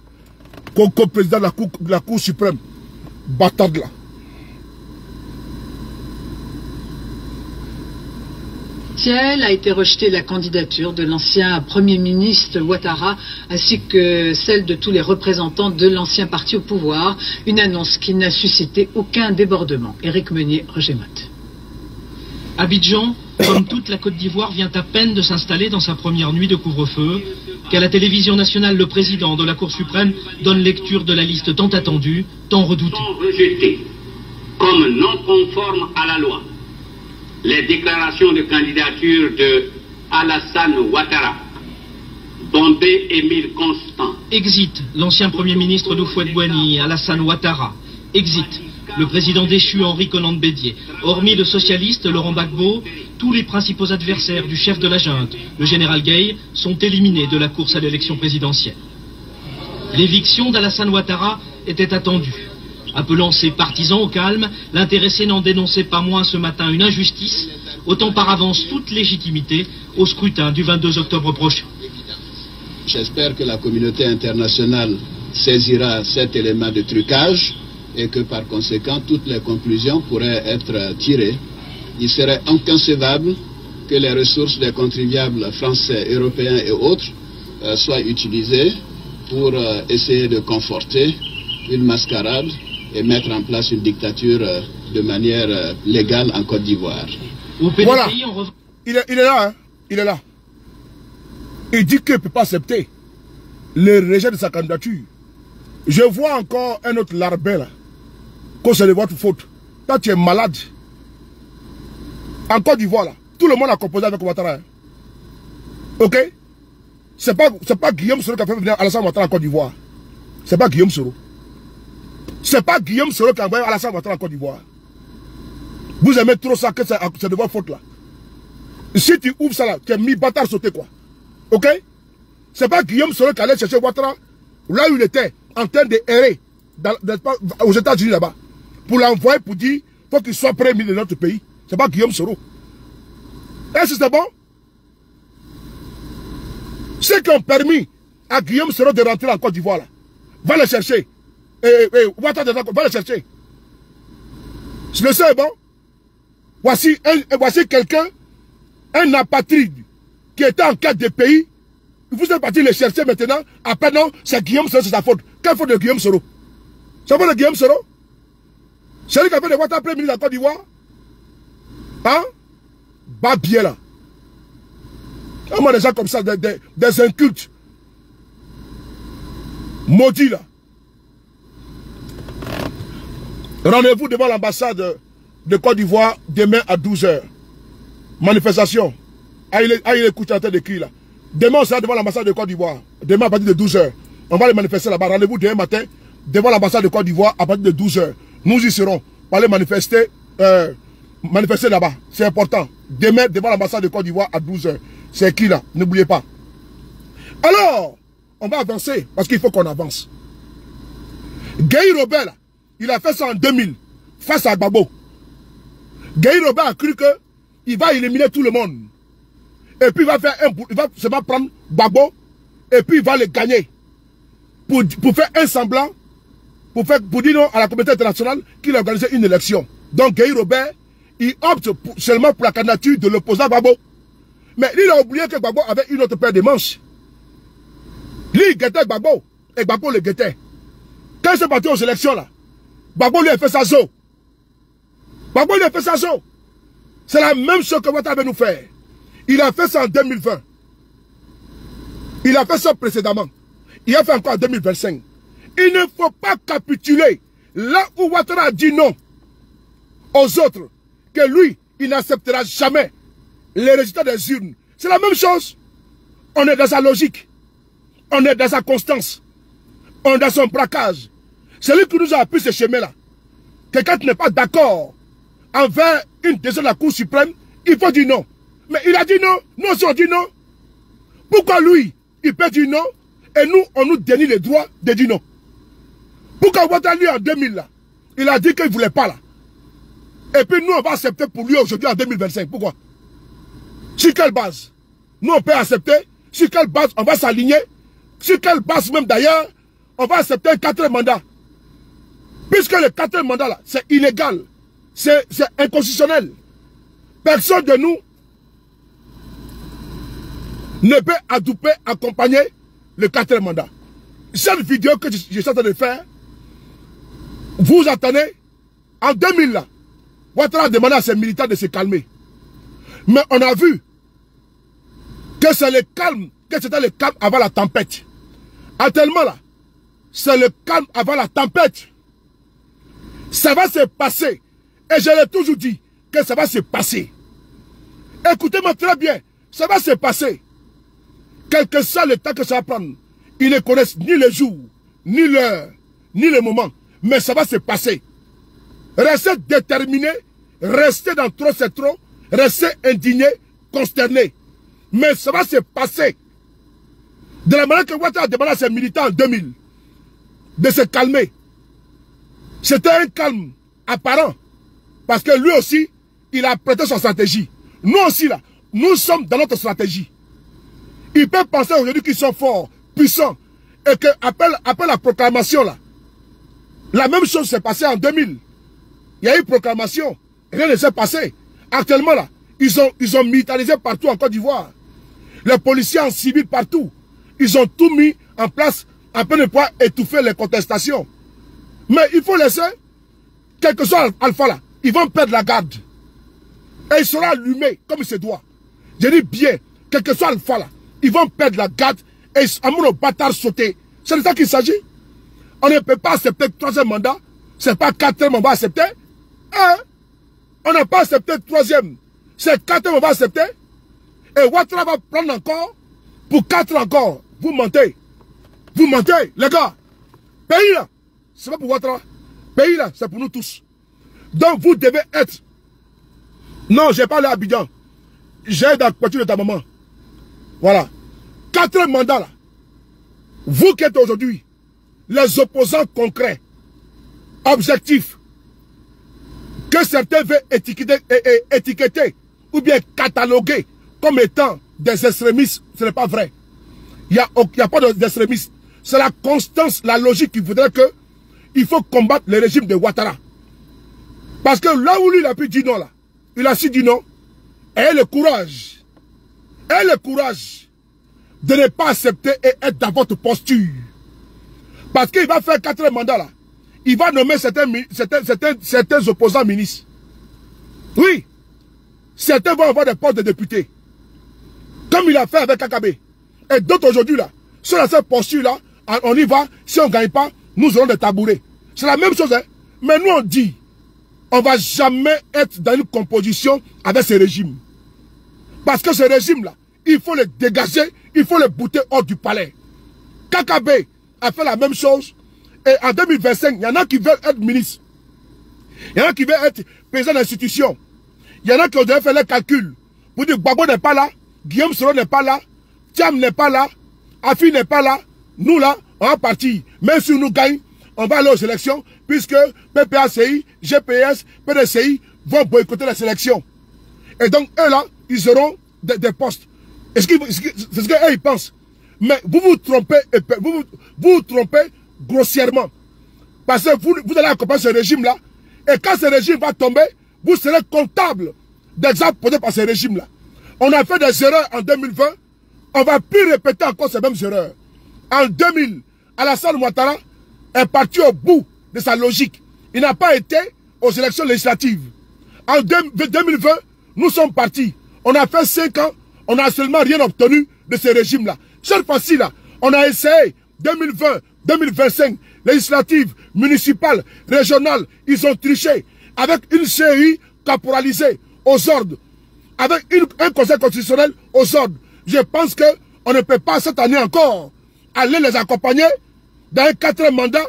Comme président de la Cour suprême. Bâtarde là. A été rejetée la candidature de l'ancien Premier ministre Ouattara ainsi que celle de tous les représentants de l'ancien parti au pouvoir. Une annonce qui n'a suscité aucun débordement. Éric Meunier, Roger Motte. Abidjan, comme toute la Côte d'Ivoire, vient à peine de s'installer dans sa première nuit de couvre-feu, qu'à la télévision nationale, le président de la Cour suprême donne lecture de la liste tant attendue, tant redoutée. Rejetés comme non conformes à la loi les déclarations de candidature de Alassane Ouattara, Bombé Émile Constant. Exit l'ancien Premier ministre d'Houphouët-Boigny, Alassane Ouattara. Exit le président déchu Henri Konan Bédié. Hormis le socialiste Laurent Gbagbo, tous les principaux adversaires du chef de la junte, le général Gueye, sont éliminés de la course à l'élection présidentielle. L'éviction d'Alassane Ouattara était attendue. Appelant ses partisans au calme, l'intéressé n'en dénonçait pas moins ce matin une injustice, autant par avance toute légitimité au scrutin du 22 octobre prochain. J'espère que la communauté internationale saisira cet élément de trucage et que par conséquent toutes les conclusions pourraient être tirées. Il serait inconcevable que les ressources des contribuables français, européens et autres soient utilisées pour essayer de conforter une mascarade et mettre en place une dictature de manière légale en Côte d'Ivoire. Voilà, il est là, hein? Il est là. Il dit qu'il ne peut pas accepter le rejet de sa candidature. Je vois encore un autre larbin là, que c'est de votre faute. Toi tu es malade. En Côte d'Ivoire là, tout le monde a composé avec Ouattara. Hein? Ok? C'est pas Guillaume Soro qui a fait venir Alassane Ouattara en Côte d'Ivoire. C'est pas Guillaume Soro. C'est pas Guillaume Soro qui a envoyé Alassane Ouattara en Côte d'Ivoire. Vous aimez trop ça que c'est de votre faute là. Si tu ouvres ça là, tu es mis bâtard sauté quoi. Ok? C'est pas Guillaume Soro qui allait chercher Ouattara là où il était en train de errer aux États-Unis là-bas. Pour l'envoyer pour dire faut qu'il soit premier de notre pays. C'est pas Guillaume Soro. Est-ce que c'est bon? Ceux qui ont permis à Guillaume Soro de rentrer en Côte d'Ivoire là, va le chercher. Ouattara va le chercher. Le seul est bon. Voici quelqu'un, un apatride, qui était en quête de pays. Vous êtes parti le chercher maintenant. Après non, c'est Guillaume Soro, c'est sa faute. Quelle faute de Guillaume Soro? C'est faute de Guillaume Soro? C'est lui qui a fait de Ouattara premier ministre de la Côte d'Ivoire? Hein? Bas bien là. Moi des gens comme ça, des incultes. Maudits là. Rendez-vous devant l'ambassade de Côte d'Ivoire demain à 12 h. Manifestation. Il écoute en train de qui là. Demain on sera devant l'ambassade de Côte d'Ivoire. Demain à partir de 12 h. On va les manifester là-bas. Rendez-vous demain matin devant l'ambassade de Côte d'Ivoire à partir de 12 h. Nous y serons. Pour aller manifester là-bas. C'est important. Demain devant l'ambassade de Côte d'Ivoire à 12 h. C'est qui là? N'oubliez pas. Alors, on va avancer parce qu'il faut qu'on avance. Gueye Robert là, il a fait ça en 2000 face à Gbagbo. Gueye Robert a cru qu'il va éliminer tout le monde. Et puis il va seulement prendre Gbagbo et puis il va le gagner. Pour faire un semblant, pour dire non à la communauté internationale qu'il a organisé une élection. Donc Gueye Robert, il opte seulement pour la candidature de l'opposant Gbagbo. Mais il a oublié que Gbagbo avait une autre paire de manches. Lui, il guettait Gbagbo, et Gbagbo le guettait. Quand il s'est battu aux élections, là, Gbagbo lui a fait sa zo. Gbagbo lui a fait sa zo. C'est la même chose que Ouattara veut nous faire. Il a fait ça en 2020. Il a fait ça précédemment. Il a fait encore en 2025. Il ne faut pas capituler. Là où Ouattara a dit non aux autres, que lui, il n'acceptera jamais les résultats des urnes. C'est la même chose. On est dans sa logique. On est dans sa constance. On est dans son braquage. C'est lui qui nous a appris ce chemin-là. Que quand tu n'es pas d'accord envers une décision de la Cour suprême, il faut dire non. Mais il a dit non. Nous aussi on dit non. Pourquoi lui, il peut dire non et nous, on nous dénie le droit de dire non? Pourquoi Ouattara, lui, en 2000, là, il a dit qu'il ne voulait pas, là. Et puis nous, on va accepter pour lui aujourd'hui en 2025. Pourquoi? Sur quelle base? Nous, on peut accepter. Sur quelle base on va s'aligner? Sur quelle base même d'ailleurs, on va accepter un 4e mandat? Puisque le 4e mandat, là, c'est illégal. C'est inconstitutionnel. Personne de nous ne peut adouper, accompagner le 4e mandat. Cette vidéo que je suis en train de faire, vous attendez, en 2000, là, Ouattara a demandé à ses militants de se calmer. Mais on a vu que c'est le calme, que c'était le calme avant la tempête. Actuellement, là, c'est le calme avant la tempête. Ça va se passer. Et je l'ai toujours dit que ça va se passer. Écoutez-moi très bien. Ça va se passer. Quel que soit le temps que ça va prendre, ils ne connaissent ni le jour, ni l'heure, ni le moment. Mais ça va se passer. Restez déterminés, restez dans trop c'est trop, restez indignés, consternés. Mais ça va se passer. De la manière que Ouattara a demandé à ses militants en 2000 de se calmer. C'était un calme apparent. Parce que lui aussi, il a prêté son stratégie. Nous aussi, là, nous sommes dans notre stratégie. Ils peuvent penser aujourd'hui qu'ils sont forts, puissants. Et qu'après la proclamation, là, la même chose s'est passée en 2000. Il y a eu proclamation. Rien ne s'est passé. Actuellement, là, ils ont militarisé partout en Côte d'Ivoire. Les policiers en civil partout. Ils ont tout mis en place afin de pouvoir étouffer les contestations. Mais il faut laisser, quel que soit Alpha là, ils vont perdre la garde. Et ils seront allumés comme il se doit. Je dis bien, quel que soit Alpha là, ils vont perdre la garde et amener nos bâtards sauter. C'est de ça qu'il s'agit. On ne peut pas accepter le 3e mandat. C'est pas 4e on va accepter. Hein? On n'a pas accepté le 3e. C'est 4e on va accepter. Et Ouattara va prendre encore pour 4 encore. Vous mentez. Vous mentez, les gars. Pays là, c'est pas pour Ouattara. Pays là, c'est pour nous tous. Donc vous devez être. Non, j'ai pas allé à Abidjan. J'ai dans la voiture de ta maman. Voilà. 4e mandat là. Vous qui êtes aujourd'hui les opposants concrets, objectifs, que certains veulent étiqueter ou bien cataloguer comme étant des extrémistes, ce n'est pas vrai. Il n'y a pas d'extrémistes. C'est la constance, la logique qui voudrait que il faut combattre le régime de Ouattara. Parce que là où lui il a pu dire non là, il a su dire non, ayez le courage de ne pas accepter et être dans votre posture. Parce qu'il va faire 4e mandat là. Il va nommer certains opposants ministres. Oui. Certains vont avoir des postes de députés. Comme il a fait avec Kakabe. Et d'autres aujourd'hui là, sur cette posture là, on y va. Si on ne gagne pas, nous aurons des tabourets. C'est la même chose. Hein? Mais nous on dit, on ne va jamais être dans une composition avec ce régime. Parce que ce régime là, il faut le dégager, il faut le bouter hors du palais. Kakabe a fait la même chose. Et en 2025, il y en a qui veulent être ministres. Il y en a qui veulent être président d'institution. Il y en a qui ont déjà fait les calculs. Pour dire Gbagbo n'est pas là, Guillaume Soro n'est pas là, Thiam n'est pas là, Afi n'est pas là. Nous là, on va partir. Même si nous gagnons, on va aller aux élections, puisque PPACI, GPS, PDCI vont boycotter les élections. Et donc, eux là, ils auront des postes. C'est ce qu'eux ils pensent. Mais vous vous trompez, vous trompez grossièrement. Parce que vous allez accompagner ce régime-là. Et quand ce régime va tomber, vous serez comptable d'exemples posés par ces régimes-là. On a fait des erreurs en 2020, on ne va plus répéter encore ces mêmes erreurs. En 2000, Alassane Ouattara est parti au bout de sa logique. Il n'a pas été aux élections législatives. En 2020, nous sommes partis. On a fait 5 ans, on n'a seulement rien obtenu de ces régimes-là. Cette fois-ci, là, on a essayé 2020, 2025, législatives, municipales, régionales, ils ont triché avec une CI caporalisée aux ordres, avec un conseil constitutionnel aux ordres. Je pense qu'on ne peut pas cette année encore aller les accompagner dans un 4e mandat,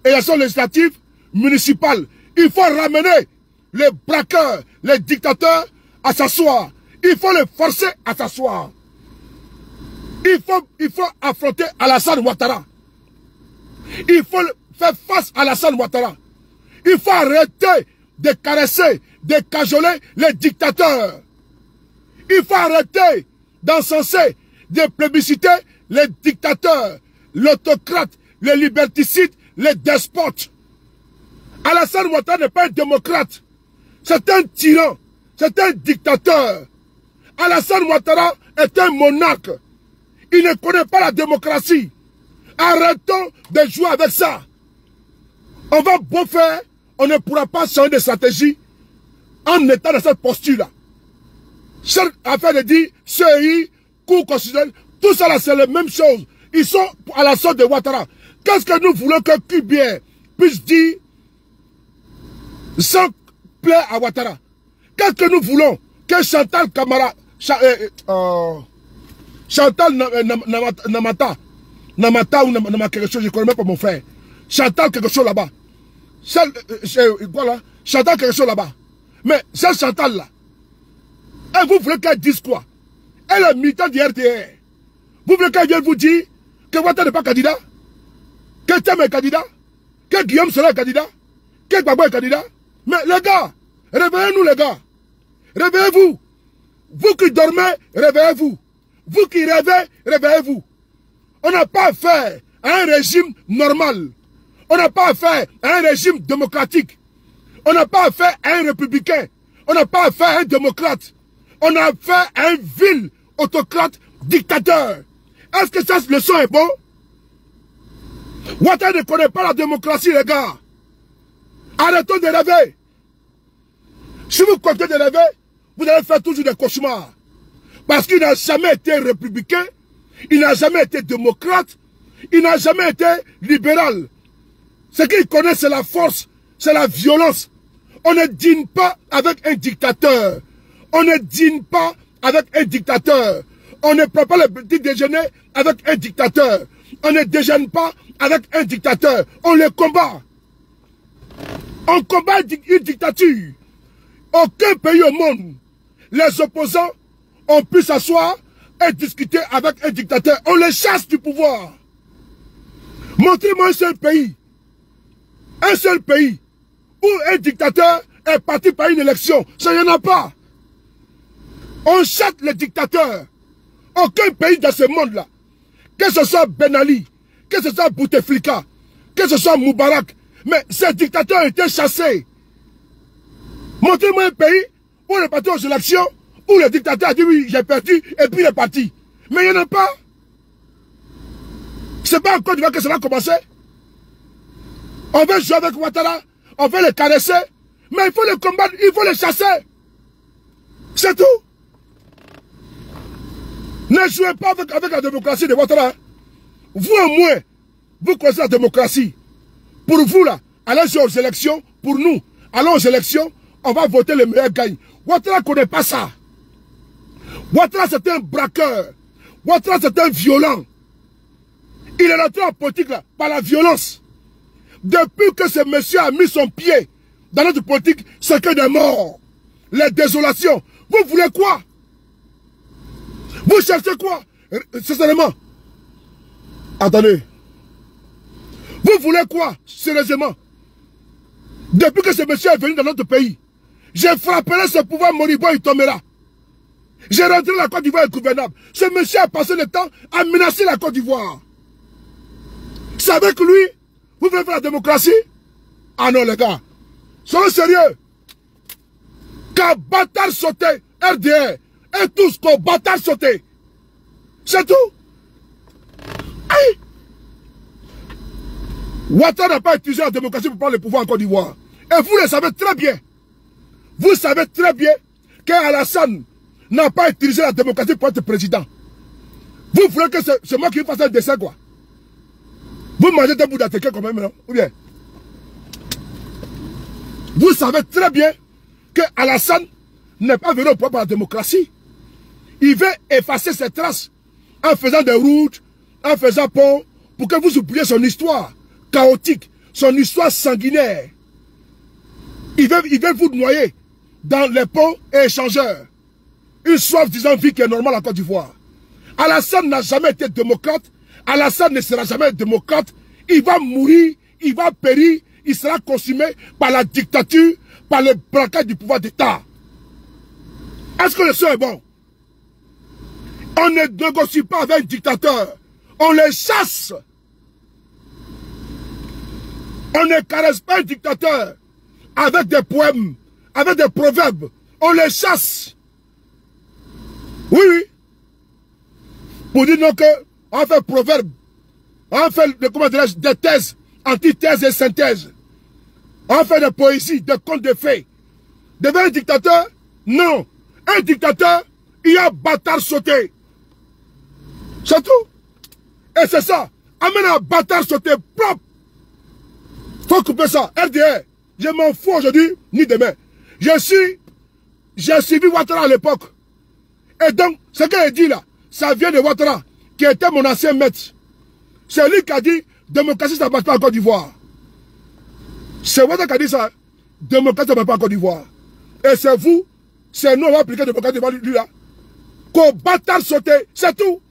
élection législative, municipale. Il faut ramener les braqueurs, les dictateurs à s'asseoir. Il faut les forcer à s'asseoir. Il faut affronter Alassane Ouattara. Il faut faire face à Alassane Ouattara. Il faut arrêter de caresser, de cajoler les dictateurs. Il faut arrêter d'encenser, de plébisciter les dictateurs, l'autocrate, les liberticides, les despotes. Alassane Ouattara n'est pas un démocrate. C'est un tyran. C'est un dictateur. Alassane Ouattara est un monarque. Il ne connaît pas la démocratie. Arrêtons de jouer avec ça. On va beau faire, on ne pourra pas changer de stratégie en étant dans cette posture-là. Cette affaire de dire CI, Cour constitutionnelle, tout ça là c'est la même chose. Ils sont à la sorte de Ouattara. Qu'est-ce que nous voulons que Kubien puisse dire sans plaire à Ouattara? Qu'est-ce que nous voulons que Chantal Camara, Chantal Namata ou Namata quelque chose, je ne connais même pas mon frère. Chantal quelque chose là-bas. Voilà, Chantal quelque chose là-bas. Mais cette Chantal là, et vous voulez qu'elle dise quoi? Elle est militante du RDR. Vous voulez qu'elle vienne vous dire que Ouattara n'est pas candidat? Que Thiam est candidat? Que Guillaume sera candidat? Que Gbagbo est candidat? Mais les gars, réveillez-nous les gars. Réveillez-vous. Vous qui dormez, réveillez-vous. Vous qui rêvez, réveillez-vous. On n'a pas affaire à un régime normal. On n'a pas affaire à un régime démocratique. On n'a pas affaire à un républicain. On n'a pas affaire à un démocrate. On a affaire à un vil autocrate dictateur. Est-ce que cette leçon est bon? Ouattara ne connaît pas la démocratie, les gars. Arrêtons de rêver. Si vous continuez de rêver, vous allez faire toujours des cauchemars. Parce qu'il n'a jamais été républicain, il n'a jamais été démocrate, il n'a jamais été libéral. Ce qu'il connaît, c'est la force, c'est la violence. On ne dîne pas avec un dictateur. On ne dîne pas avec un dictateur. On ne prend pas le petit déjeuner avec un dictateur. On ne déjeune pas avec un dictateur. On le combat. On combat une dictature. Aucun pays au monde, les opposants ont pu s'asseoir et discuter avec un dictateur. On les chasse du pouvoir. Montrez-moi un seul pays où un dictateur est parti par une élection. Ça, il n'y en a pas. On chasse les dictateurs. Aucun pays dans ce monde-là, que ce soit Ben Ali, que ce soit Bouteflika, que ce soit Moubarak, mais ces dictateurs ont été chassés. Montrez-moi un pays où on est parti aux élections, où le dictateur a dit oui, j'ai perdu, et puis il est parti. Mais il n'y en a pas. C'est pas en Côte d'Ivoire que ça va commencer. On veut jouer avec Ouattara, on veut les caresser, mais il faut les combattre, il faut les chasser. C'est tout. Ne jouez pas avec la démocratie de Ouattara. Vous au moins, vous connaissez la démocratie. Pour vous là, allez aux élections, pour nous, allons aux élections, on va voter le meilleur gagne. Ouattara ne connaît pas ça. Ouattara c'est un braqueur. Ouattara c'est un violent. Il est rentré en politique là, par la violence. Depuis que ce monsieur a mis son pied dans notre politique, c'est que des morts. Les désolations. Vous voulez quoi? Vous cherchez quoi? Sincèrement. Attendez. Vous voulez quoi? Sérieusement. Depuis que ce monsieur est venu dans notre pays, je frapperai ce pouvoir moribond, il tombera. J'ai rentré la Côte d'Ivoire ingouvernable. Ce monsieur a passé le temps à menacer la Côte d'Ivoire. C'est avec lui, vous voulez faire la démocratie? Ah non les gars, soyez sérieux. Qu'un bâtard sauté, RDR, et tous qu'un bâtard sauté. C'est tout. Aïe. Ouattara n'a pas utilisé la démocratie pour prendre le pouvoir en Côte d'Ivoire. Et vous le savez très bien. Vous savez très bien qu'Alassane n'a pas utilisé la démocratie pour être président. Vous voulez que c'est moi qui fasse un dessin, quoi. Vous mangez des bouts d'attaquer quand même, non? Ou bien? Vous savez très bien que Alassane n'est pas venu au pouvoir par la démocratie. Il veut effacer ses traces en faisant des routes, en faisant pont, pour que vous oubliez son histoire chaotique, son histoire sanguinaire. Il veut vous noyer dans les ponts et échangeurs. Une soif disant vie qui est normale en Côte d'Ivoire. Alassane n'a jamais été démocrate. Alassane ne sera jamais démocrate. Il va mourir, il va périr, il sera consumé par la dictature, par le braquage du pouvoir d'État. Est-ce que le son est bon? On ne négocie pas avec un dictateur. On les chasse. On ne caresse pas un dictateur avec des poèmes, avec des proverbes. On les chasse. Oui, oui. Pour dire non que on fait proverbe, on fait des thèses, antithèses et synthèses. On fait des poésies, des contes de fées. Devant un dictateur? Non. Un dictateur, il y a bâtard sauté. C'est tout. Et c'est ça. Amène un bâtard sauté propre. Faut couper ça. RDR, je m'en fous aujourd'hui, ni demain. J'ai suivi Ouattara à l'époque. Et donc, ce qu'il dit là, ça vient de Ouattara, qui était mon ancien maître. C'est lui qui a dit, démocratie, ça ne passe pas en Côte d'Ivoire. C'est Ouattara qui a dit ça. Démocratie, ça ne passe pas en Côte d'Ivoire. Et c'est vous, c'est nous, on va appliquer démocratie devant lui là. Qu'au bâtard sauté, c'est tout.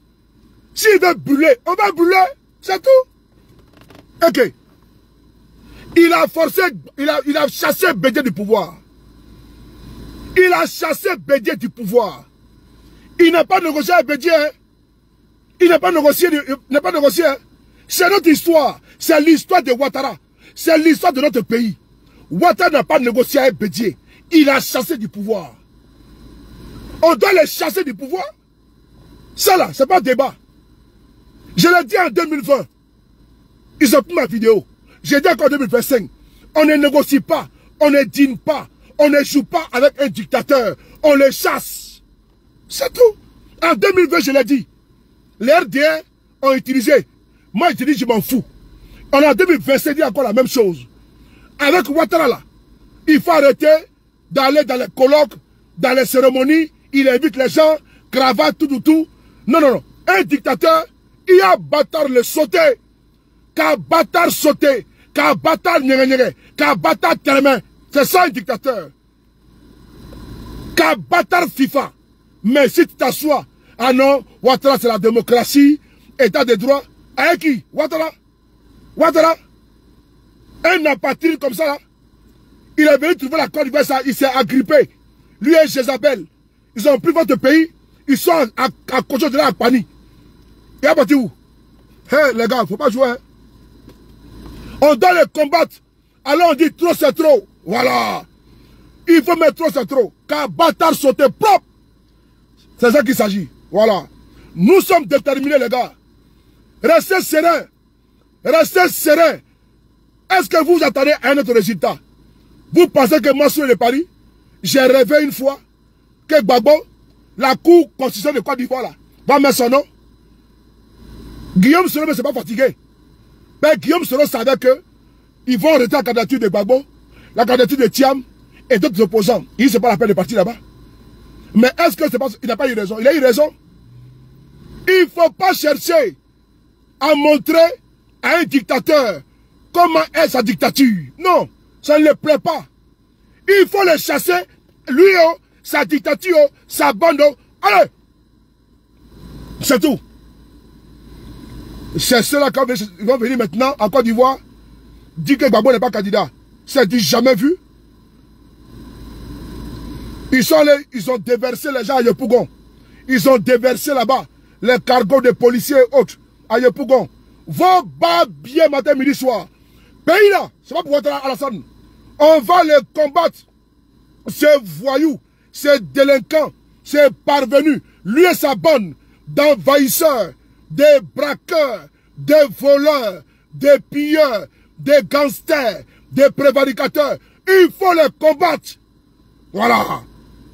S'il veut brûler, on va brûler, c'est tout. Ok. Il a forcé, il a chassé Bédié du pouvoir. Il a chassé Bédié du pouvoir. Il n'a pas négocié avec Bédié. Hein. Il n'a pas négocié. Hein. C'est notre histoire. C'est l'histoire de Ouattara. C'est l'histoire de notre pays. Ouattara n'a pas négocié avec Bédié. Il a chassé du pouvoir. On doit les chasser du pouvoir. Ça là, c'est pas un débat. Je l'ai dit en 2020. Ils ont pris ma vidéo. J'ai dit encore en 2025. On ne négocie pas. On ne dîne pas. On ne joue pas avec un dictateur. On les chasse. C'est tout. En 2020, je l'ai dit. Les RDR ont utilisé. Moi, je dis, je m'en fous. On a en 2025 dit encore la même chose. Avec Ouattara là, il faut arrêter d'aller dans les colloques, dans les cérémonies. Il invite les gens, cravate, tout. Non, non, non. Un dictateur, il y a bâtard le sauté. Qu'un bâtard sauté. Qu'un bâtard nyere. Qu'un bâtard termain. C'est ça un dictateur. Qu'un bâtard FIFA. Mais si tu t'assois, ah non, Ouattara c'est la démocratie, état de droit. Avec qui? Ouattara? Ouattara? Un apatride comme ça là. Il est venu trouver la Côte d'Ivoire, il s'est agrippé. Lui et Jézabel. Ils ont pris votre pays. Ils sont à côté de la panique. Il a parti où? Hé les gars, il ne faut pas jouer. Hein? On doit les combattre. Alors on dit trop c'est trop. Voilà. Il faut mettre trop c'est trop. Qu'un bâtard saute propre. C'est ça qu'il s'agit. Voilà. Nous sommes déterminés les gars. Restez sereins. Restez sereins. Est-ce que vous attendez un autre résultat? Vous pensez que moi sur le Paris, j'ai rêvé une fois que Gbagbo, la Cour constitutionnelle de Côte d'Ivoire là, va mettre son nom? Guillaume Soro ne s'est pas fatigué. Mais Guillaume Soro savait que ils vont arrêter la candidature de Gbagbo, la candidature de Thiam et d'autres opposants. Il ne s'est pas la peine de partir là-bas. Mais est-ce que c'est pas, il n'a pas eu raison? Il a eu raison. Il ne faut pas chercher à montrer à un dictateur comment est sa dictature. Non, ça ne le plaît pas. Il faut le chasser, lui, oh, sa dictature, sa bande. Allez! C'est tout. C'est ceux-là qui vont venir maintenant en Côte d'Ivoire dire que Gbagbo n'est pas candidat. C'est du jamais vu. Ils sont allés, ils ont déversé les gens à Yopougon. Ils ont déversé là-bas les cargos de policiers et autres à Yopougon. Vos bas bien matin, midi, soir. Pays là, c'est pas pour être à Alassane. On va les combattre. ce voyou, ce délinquant, ce parvenu, lui et sa bande d'envahisseurs, des braqueurs, des voleurs, des pilleurs, des gangsters, des prévaricateurs, il faut les combattre. Voilà.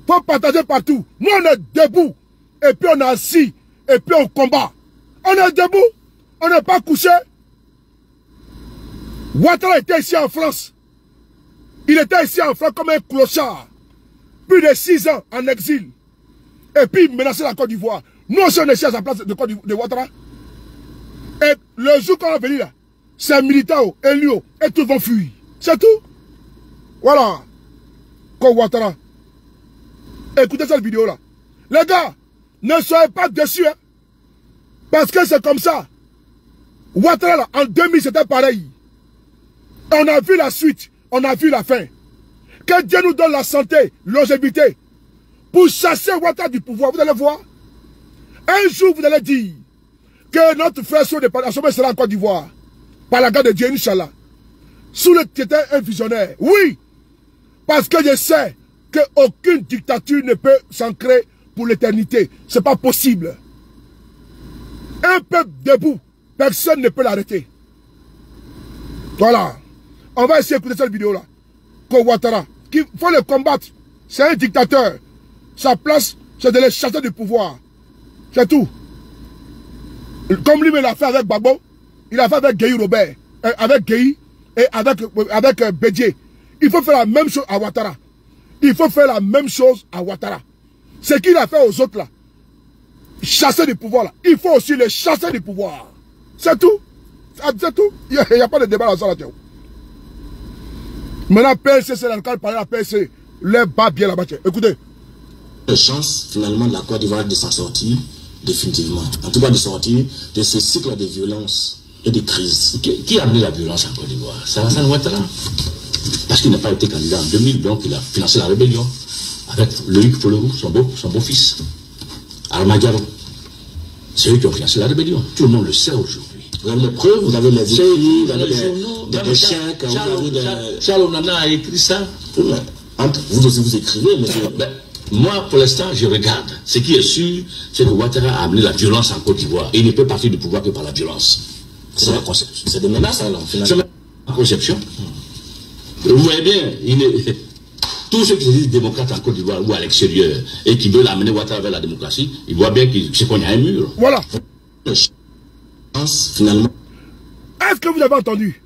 Il faut partager partout. Nous, on est debout. Et puis on est assis. Et puis on combat. On est debout. On n'est pas couché. Ouattara était ici en France. Il était ici en France comme un clochard. Plus de 6 ans en exil. Et puis il menaçait la Côte d'Ivoire. Nous aussi on est ici à sa place de Ouattara. Et le jour qu'on va venir là, c'est militants, élus, et tous vont fuir. C'est tout. Voilà. Comme Ouattara. Écoutez cette vidéo là. Les gars, ne soyez pas déçus. Hein, parce que c'est comme ça. Ouattara là, en 2000 c'était pareil. On a vu la suite. On a vu la fin. Que Dieu nous donne la santé, longévité. Pour chasser Ouattara du pouvoir. Vous allez voir. Un jour vous allez dire que notre frère sur le sera en Côte d'Ivoire. Par la grâce de Dieu, Inch'Allah. Sous le qui était un visionnaire. Oui. Parce que je sais qu'aucune dictature ne peut s'ancrer pour l'éternité. Ce n'est pas possible. Un peuple debout, personne ne peut l'arrêter. Voilà. On va essayer d'écouter cette vidéo-là. Ouattara, il faut le combattre. C'est un dictateur. Sa place, c'est de les chasser du pouvoir. C'est tout. Comme lui, il l'a fait avec Gbagbo, il l'a fait avec Gueye Robert, avec Gueye et avec Bédié. Il faut faire la même chose à Ouattara. Il faut faire la même chose à Ouattara. Ce qu'il a fait aux autres là, chasser du pouvoir là, il faut aussi les chasser du pouvoir. C'est tout. C'est tout. Il n'y a pas de débat là-dessus là. Maintenant, PLC, c'est dans le cadre de parler à PLC. Les bas bien là-bas. Écoutez. La chance finalement de la Côte d'Ivoire de s'en sortir définitivement. En tout cas de sortir de ce cycle de violence et de crise. Qui a amené la violence en Côte d'Ivoire? C'est Alassane Ouattara. Parce qu'il n'a pas été candidat en 2000, donc il a financé la rébellion avec Loïc Folorou, son beau-fils. Armagaro. C'est eux qui ont financé la rébellion. Tout le monde le sait aujourd'hui. Vous avez les preuves, vous avez les écrits, vous avez des chèques, vous avez des... Charles Onana a écrit ça. Vous aussi vous écrivez, monsieur. Moi, pour l'instant, je regarde. Ce qui est sûr, c'est que Ouattara a amené la violence en Côte d'Ivoire. Et il ne peut partir du pouvoir que par la violence. C'est la conception. C'est des menaces, alors, finalement. C'est la conception. Vous voyez bien, tous ceux qui se disent démocrates en Côte d'Ivoire ou à l'extérieur et qui veulent amener Ouattara vers la démocratie, ils voient bien qu'il se cogne à un mur. Voilà. Finalement. Est-ce que vous avez entendu?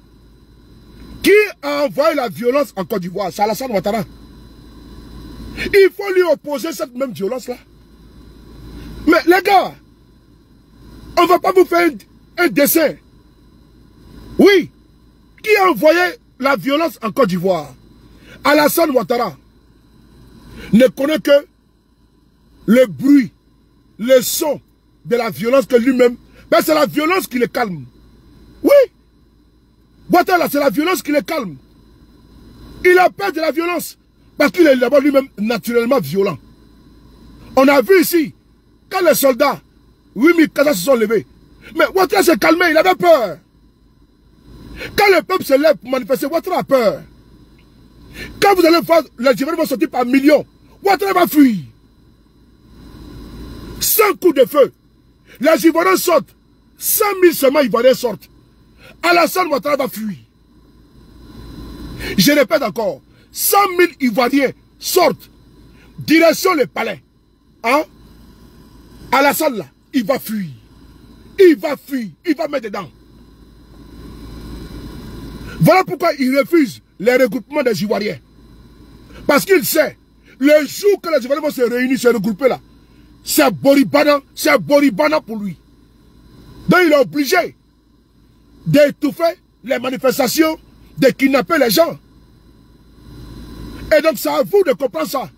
Qui a envoyé la violence en Côte d'Ivoire? C'est Alassane Ouattara. Il faut lui opposer cette même violence-là. Mais les gars, on ne va pas vous faire un dessin. Oui. Qui a envoyé la violence en Côte d'Ivoire? Alassane Ouattara ne connaît que le bruit, le son de la violence que lui-même... Ben c'est la violence qui le calme. Oui. Ouattara, c'est la violence qui le calme. Il a peur de la violence. Parce qu'il est d'abord lui-même naturellement violent. On a vu ici, quand les soldats, 8000 Kazas se sont levés. Mais Ouattara s'est calmé, il avait peur. Quand le peuple se lève pour manifester, Ouattara a peur. Quand vous allez voir, les Ivoiriens vont sortir par millions. Ouattara va fuir. Sans coup de feu. Les Ivoiriens sortent. 100 000 seulement Ivoiriens sortent. Alassane Ouattara va fuir. Je répète encore. 100 000 Ivoiriens sortent. Direction le palais. Hein? Alassane là, il va fuir. Il va fuir. Il va mettre dedans. Voilà pourquoi il refuse les regroupements des Ivoiriens. Parce qu'il sait, le jour que les Ivoiriens vont se réunir, se regrouper là, c'est Boribana pour lui. Donc il est obligé d'étouffer les manifestations, de kidnapper les gens. Et donc c'est à vous de comprendre ça.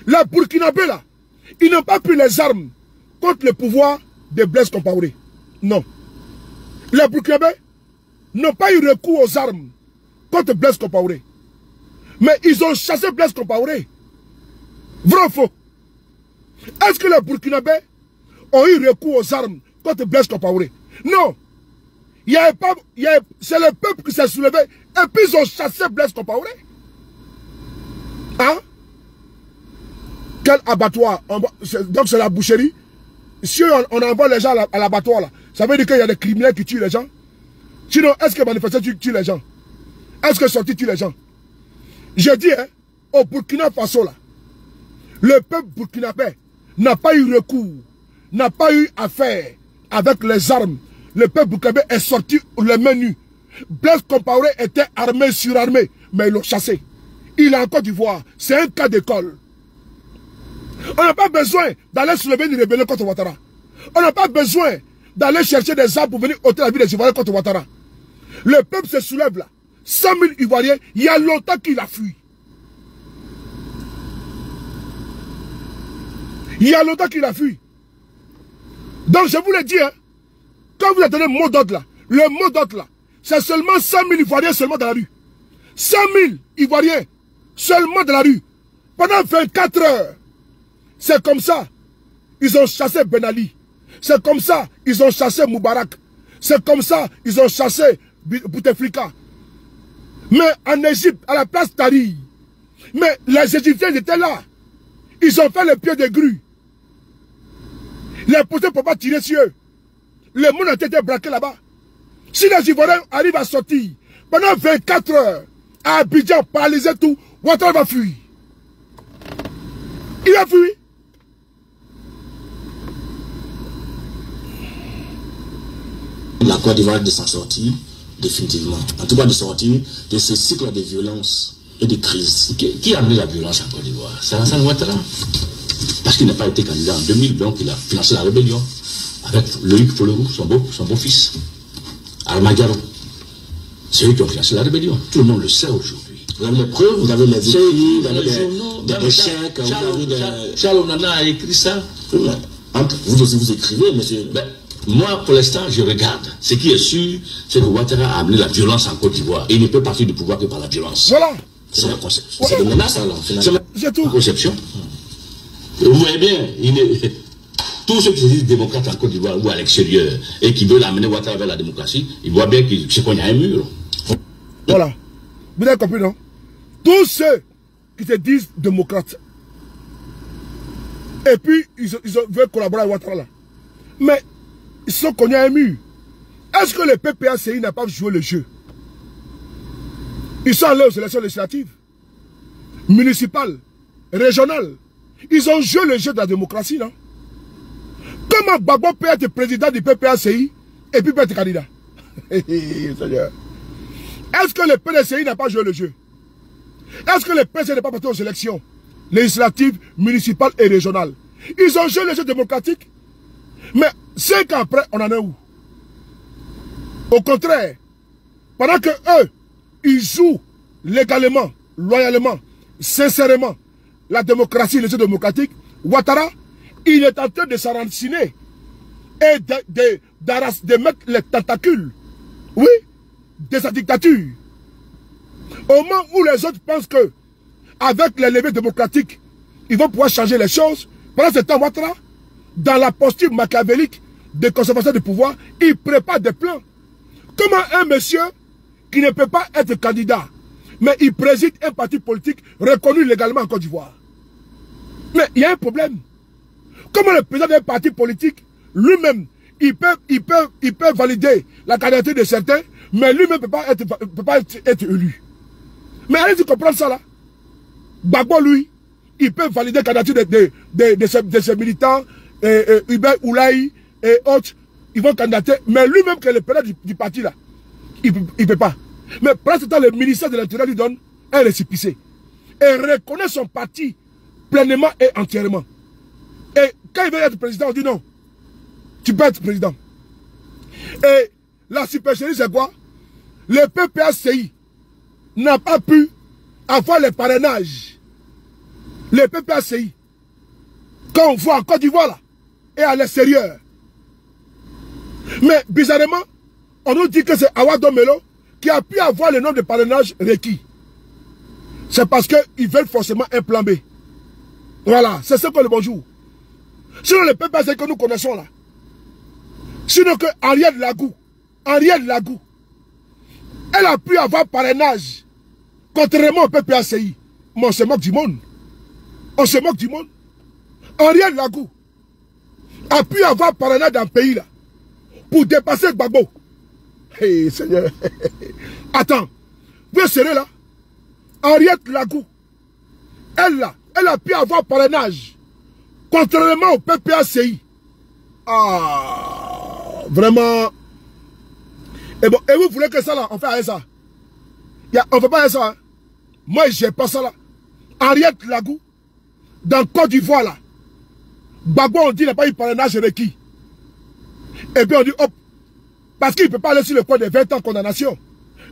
Les Burkinabés là, ils n'ont pas pris les armes contre le pouvoir de Blaise Compaoré. Non. Les Burkinabés n'ont pas eu recours aux armes contre Blaise Compaoré. Mais ils ont chassé Blaise Compaoré. Vrai ou faux? Est-ce que les Burkinabés ont eu recours aux armes contre Blaise Compaoré? Non. C'est le peuple qui s'est soulevé et puis ils ont chassé Blaise Compaoré. Hein? Quel abattoir? Donc c'est la boucherie. Si on envoie les gens à l'abattoir, là, ça veut dire qu'il y a des criminels qui tuent les gens. Sinon, est-ce que manifester tue les gens? Est-ce que sortir tue les gens? Je dis, hein, au Burkina Faso, là, le peuple burkinabé n'a pas eu recours, n'a pas eu affaire avec les armes. Le peuple burkinabé est sorti les mains nues. Blaise Compaoré était armé, surarmé, mais ils l'ont chassé. Il est en Côte d'Ivoire. C'est un cas d'école. On n'a pas besoin d'aller soulever une rébellion contre Ouattara. On n'a pas besoin d'aller chercher des armes pour venir ôter la vie des Ivoiriens contre Ouattara. Le peuple se soulève là. 100 000 Ivoiriens, il y a longtemps qu'il a fui. Il y a longtemps qu'il a fui. Donc je vous le dis, hein, quand vous attendez le mot d'ordre là, le mot d'ordre là, c'est seulement 100 000 Ivoiriens seulement dans la rue. 100 000 Ivoiriens seulement dans la rue. Pendant 24 heures. C'est comme ça. Ils ont chassé Ben Ali. C'est comme ça. Ils ont chassé Moubarak. C'est comme ça. Ils ont chassé Bouteflika. Mais en Égypte, à la place Tahrir. Mais les Égyptiens étaient là. Ils ont fait le pied de grue. Les policiers ne peuvent pas tirer sur eux. Le monde a été braqué là-bas. Si les Ivoiriens arrivent à sortir pendant 24 heures, à Abidjan, paralysé tout, Ouattara va fuir. Il a fui. La Côte d'Ivoire de s'en sortir définitivement. En tout cas de sortir de ce cycle de violence et de crise. Qui a amené la violence en Côte d'Ivoire? C'est Alassane Ouattara. Parce qu'il n'a pas été candidat en 2000, donc il a financé la rébellion avec Loïc Folorou, son beau-fils. Almagaro. C'est eux qui ont financé la rébellion. Tout le monde le sait aujourd'hui. Vous avez les preuves, vous avez les écrits, vous avez des chèques, vous avez des... Charles Onana a écrit ça. Vous aussi vous écrivez, monsieur. Ben, moi, pour l'instant, je regarde. Ce qui est sûr, c'est que Ouattara a amené la violence en Côte d'Ivoire. Et il ne peut partir du pouvoir que par la violence. Voilà. C'est la conception. C'est des menaces, alors, finalement. C'est tout. Conception. Vous voyez bien, tous ceux qui se disent démocrates en Côte d'Ivoire ou à l'extérieur et qui veulent amener Ouattara vers la démocratie, ils voient bien qu'il y a un mur. Voilà. Vous avez compris, non? Tous ceux qui se disent démocrates et puis ils veulent collaborer avec Ouattara là. Mais ils sont connus à un mur. Est-ce que le PPACI n'a pas joué le jeu? Ils sont allés aux élections législatives, municipales, régionales. Ils ont joué le jeu de la démocratie, non? Comment Gbagbo peut être président du PPACI et puis peut être candidat? Seigneur. Est-ce que le PDCI n'a pas joué le jeu? Est-ce que le PDCI n'est pas parti aux élections législatives, municipales et régionales? Ils ont joué le jeu démocratique. Mais 5 ans après, on en est où? Au contraire, pendant que eux, ils jouent légalement, loyalement, sincèrement la démocratie, le jeu démocratique, Ouattara, il est en train de s'enraciner et de mettre les tentacules, oui, de sa dictature. Au moment où les autres pensent que, avec les levées démocratiques, ils vont pouvoir changer les choses, pendant ce temps, Ouattara, dans la posture machiavélique de conservation du pouvoir, il prépare des plans. Comment un monsieur qui ne peut pas être candidat, mais il préside un parti politique reconnu légalement en Côte d'Ivoire? Mais il y a un problème. Comment le président d'un parti politique, lui-même, il peut valider la candidature de certains, mais lui-même ne peut pas être élu. Mais allez-y comprendre ça là. Gbagbo, lui, il peut valider la candidature de ses militants, Hubert Oulaï et autres, ils vont candidater, mais lui-même qui est le président du parti là, il ne peut pas. Mais pendant ce temps, le ministère de l'Intérieur lui donne un récépissé et reconnaît son parti pleinement et entièrement. Et quand il veut être président, on dit non, tu peux être président. Et la supercherie, c'est quoi? Le PPACI n'a pas pu avoir les parrainages. Le PPACI, quand on voit en Côte d'Ivoire là, et à l'extérieur. Mais bizarrement, on nous dit que c'est Awado Melo qui a pu avoir le nombre de parrainages requis. C'est parce qu'ils veulent forcément un plan B. Voilà, c'est ce que le bonjour. Sinon le PPACI que nous connaissons là. Sinon que Ariel Lagou, elle a pu avoir parrainage, contrairement au PPACI. Mais on se moque du monde. On se moque du monde. Ariel Lagou a pu avoir parrainé dans le pays là pour dépasser Gbagbo. Hey, Seigneur. Attends. Vous serez là. Ariel Lagou, elle a pu avoir parrainage. Contrairement au PPACI. Ah, vraiment. Et bon, et vous voulez que ça là, on fait ça? On ne fait pas ça. Hein? Moi, j'ai pas ça là. Ariel Lagou, dans Côte d'Ivoire là. Gbagbo, on dit qu'il n'a pas eu parrainage requis. Et puis on dit, hop, parce qu'il ne peut pas aller sur le côté des 20 ans de condamnation.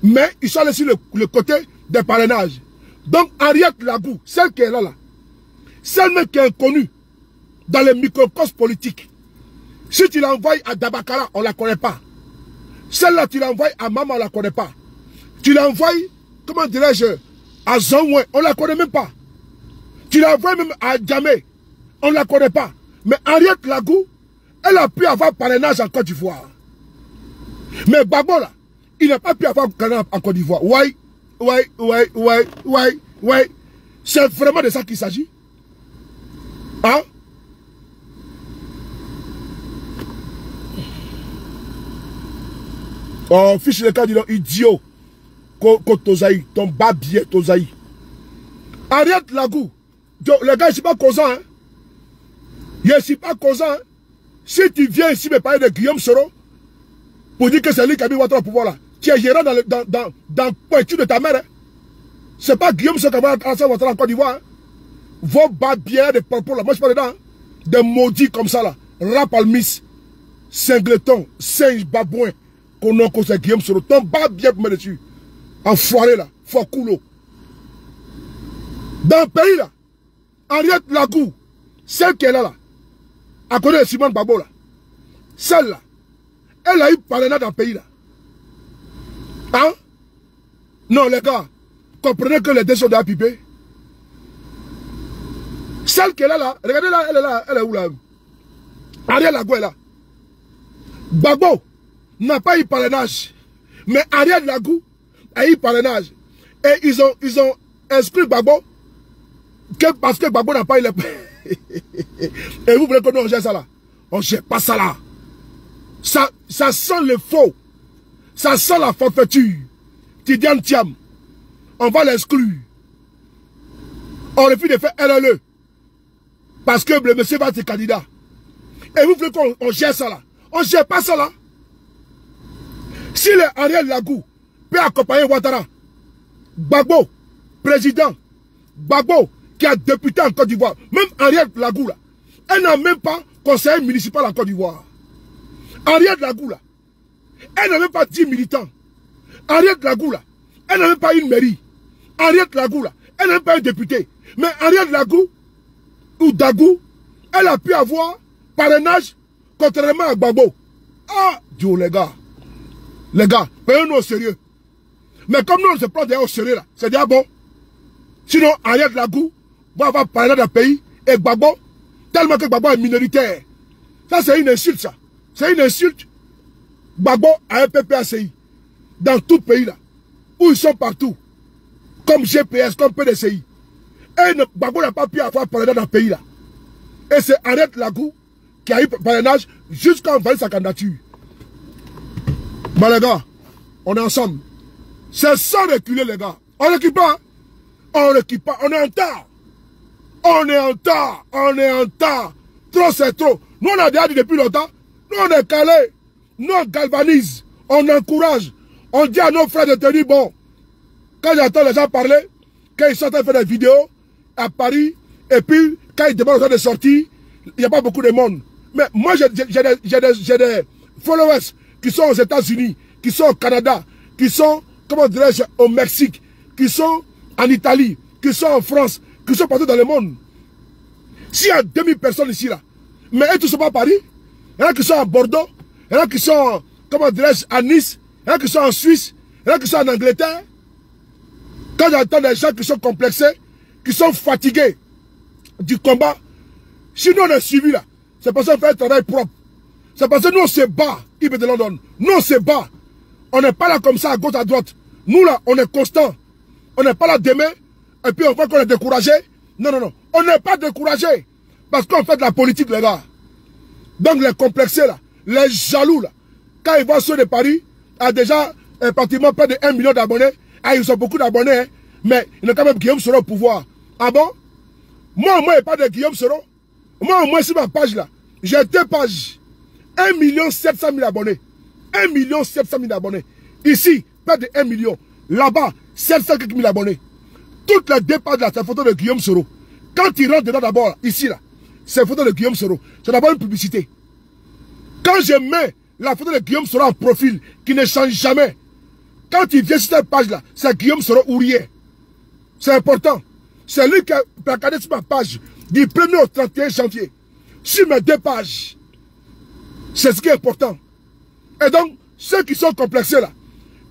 Mais ils sont allés sur le côté des parrainages. Donc, Ariel Lagou, celle qui est là, celle même qui est inconnue dans les microcosmes politiques. Si tu l'envoies à Dabakara, on ne la connaît pas. Celle-là, tu l'envoies à Maman, on ne la connaît pas. Tu l'envoies, comment dirais-je, à Zonwe, on ne la connaît même pas. Tu l'envoies même à Djamé, on ne la connaît pas. Mais Ariel Lagou, elle a pu avoir parrainage en Côte d'Ivoire. Mais Gbagbo là, il n'a pas pu avoir parrainage en Côte d'Ivoire. Ouais. C'est vraiment de ça qu'il s'agit. Hein? Oh, fiche le cas, dis donc, idiot. Tozaï, ton babier, Tozaï. Ariel Lagou, les gars, je ne suis pas causant, hein. Je ne suis pas causant, hein. Si tu viens ici me parler de Guillaume Soro, pour dire que c'est lui qui a mis votre pouvoir là, tu es gérant dans le pointu de ta mère, hein. C'est pas Guillaume Soro qui a mis votre en Côte d'Ivoire, hein. Vos babières de propos là, moi je parle dedans, hein. Des maudits comme ça là, rap almis, singleton, singe babouin, qu'on a c'est Guillaume Soro, ton babière pour me dessus. Enfoiré là, Fokoulo. Dans le pays là, Ariel Lagou, celle qui est là, à côté de Simone Gbagbo là, celle-là, elle a eu parrainage dans le pays là. Hein? Non les gars, comprenez que les deux sont déjà pipés. Celle qui est là, regardez là, elle est où là? Ariel Lagou est là. Gbagbo n'a pas eu parrainage, mais Ariel Lagou a eu parrainage. Et ils ont inscrit Gbagbo parce que Gbagbo n'a pas eu les... Et vous voulez que nous on gère ça là? On ne gère pas ça là. Ça sent le faux. Ça sent la forfaiture. Tidiane Thiam. On va l'exclure. On refuse de faire LLE. Parce que le monsieur va être candidat. Et vous voulez qu'on gère ça là? On ne gère pas ça là. Si le Ariel Lagou peut accompagner Ouattara, Gbagbo, président, Gbagbo, qui a député en Côte d'Ivoire, même Ariel Lagou là, elle n'a même pas conseiller municipal en Côte d'Ivoire. Ariel Lagou là, elle n'a même pas 10 militants. Ariel Lagou là, elle n'a même pas une mairie. Ariel Lagou là, elle n'a même pas un député. Mais Ariel Lagou, ou Dagou, elle a pu avoir parrainage contrairement à Gbagbo. Ah, Dieu les gars. Les gars, payons-nous au sérieux. Mais comme nous on se prend derrière au sérieux là, c'est déjà bon. Sinon, Ariel Lagou va avoir parrainage dans le pays et Gbagbo, tellement que Gbagbo est minoritaire. Ça c'est une insulte ça. C'est une insulte. Gbagbo a un PPACI dans tout le pays là, où ils sont partout, comme GPS, comme PDCI. Et Gbagbo n'a pas pu avoir parrainage dans le pays là. Et c'est Ariel Lagou qui a eu parrainage jusqu'à envoyer sa candidature. Bah les gars, on est ensemble. C'est sans reculer les gars. On ne recule pas. On ne recule pas. On est en retard. On est en retard. On est en retard. Trop c'est trop. Nous on a déjà dit depuis longtemps. Nous on est calés. Nous on galvanise. On encourage. On dit à nos frères de tenir bon. Quand j'entends les gens parler, quand ils sont en train de faire des vidéos à Paris, et puis quand ils demandent aux gens de sortir, il n'y a pas beaucoup de monde. Mais moi j'ai des followers qui sont aux États-Unis, qui sont au Canada, qui sont, comment dirais-je, au Mexique, qui sont en Italie, qui sont en France, qui sont partout dans le monde. S'il y a 2000 personnes ici, là, mais elles ne sont pas à Paris, il y en a qui sont à Bordeaux, il y en a qui sont, comment dirais-je, à Nice, il y en a qui sont en Suisse, il y en a qui sont en Angleterre. Quand j'entends des gens qui sont complexés, qui sont fatigués du combat, si nous on est suivis là, c'est parce qu'on fait un travail propre. C'est parce que nous on se bat, Ibe de London. Nous on se bat. On n'est pas là comme ça à gauche, à droite. Nous là, on est constant. On n'est pas là demain, et puis on voit qu'on est découragé. Non, non, non. On n'est pas découragé. Parce qu'on fait de la politique, les gars. Donc les complexés là, les jaloux là, quand ils voient ceux de Paris, a déjà pratiquement près de 1 million d'abonnés. Ah, ils ont beaucoup d'abonnés, hein, mais il y a quand même Guillaume Soro au pouvoir. Ah bon? Moi, au moins, il n'y a pas de Guillaume Soro. Moi, au moins, sur ma page là, j'ai 2 pages. 1 700 000 abonnés. 1 700 000 abonnés. Ici, près de 1 million. Là-bas, 700 000 abonnés. Toutes les 2 pages là, c'est photo de Guillaume Soro. Quand il rentre dedans d'abord, là, ici là, c'est photo de Guillaume Soro. C'est d'abord une publicité. Quand je mets la photo de Guillaume Soro en profil, qui ne change jamais, quand il vient sur cette page-là, c'est Guillaume Soro ou rien. C'est important. C'est lui qui a placardé sur ma page du 1er au 31 janvier. Sur mes 2 pages. C'est ce qui est important. Et donc, ceux qui sont complexés là,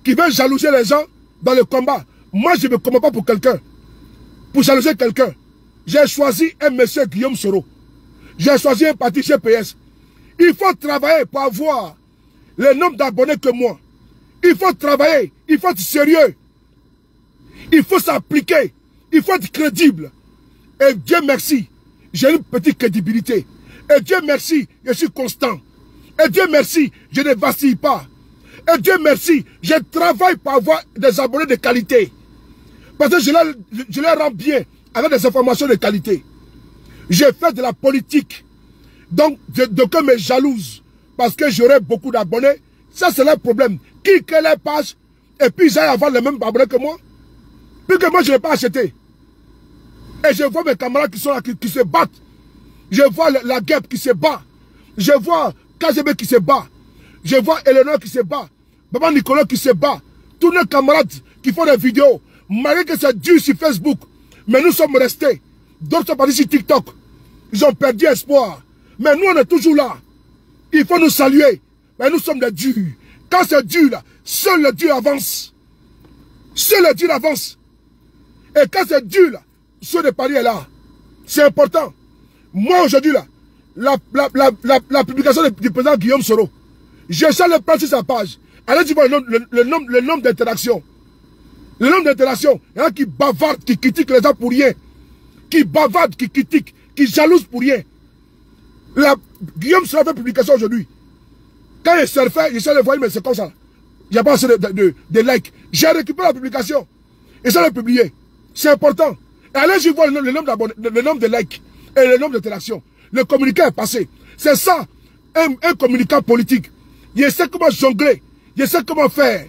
qui veulent jalouser les gens dans le combat, moi je ne me commande pas pour quelqu'un. Pour jalouser quelqu'un. J'ai choisi un monsieur Guillaume Soro. J'ai choisi un parti GPS. Il faut travailler pour avoir le nombre d'abonnés que moi. Il faut travailler. Il faut être sérieux. Il faut s'appliquer. Il faut être crédible. Et Dieu merci, j'ai une petite crédibilité. Et Dieu merci, je suis constant. Et Dieu merci, je ne vacille pas. Et Dieu merci, je travaille pour avoir des abonnés de qualité. Parce que je les rends bien avec des informations de qualité. J'ai fait de la politique. Donc, d'aucuns me jalousent parce que j'aurai beaucoup d'abonnés. Ça, c'est leur problème. Qui crée les pages et puis ils aillent avoir les mêmes abonnés que moi. Puis que moi, je ne l'ai pas acheté. Et je vois mes camarades qui sont là, qui se battent. Je vois la guêpe qui se bat. Je vois KGB qui se bat. Je vois Eleanor qui se bat. Baba Nicolas qui se bat. Tous nos camarades qui font des vidéos. Malgré que c'est dur sur Facebook. Mais nous sommes restés. D'autres sont partis sur TikTok. Ils ont perdu espoir. Mais nous, on est toujours là. Il faut nous saluer. Mais nous sommes des durs. Quand c'est dur, là, seul le Dieu avance. Seul le Dieu avance. Et quand c'est dur, là, ceux de Paris est là. C'est important. Moi, aujourd'hui, là, la publication du président Guillaume Soro, je sens le plan sur sa page. Allez-y voir le nombre d'interactions. Le nombre d'interactions. Il y en a qui bavardent, qui critiquent les gens pour rien. Qui bavardent, qui critiquent, qui jalousent pour rien. Guillaume Soro fait publication aujourd'hui. Quand il surfait, il de voir, mais c'est comme ça. Il n'y a pas assez de likes. J'ai récupéré la publication. Et ça l'a publié. C'est important. Et allez-y voir le nombre de likes et le nombre d'interactions. Le communiqué est passé. C'est ça, un communicant politique. Il sait comment jongler. Il sait comment faire.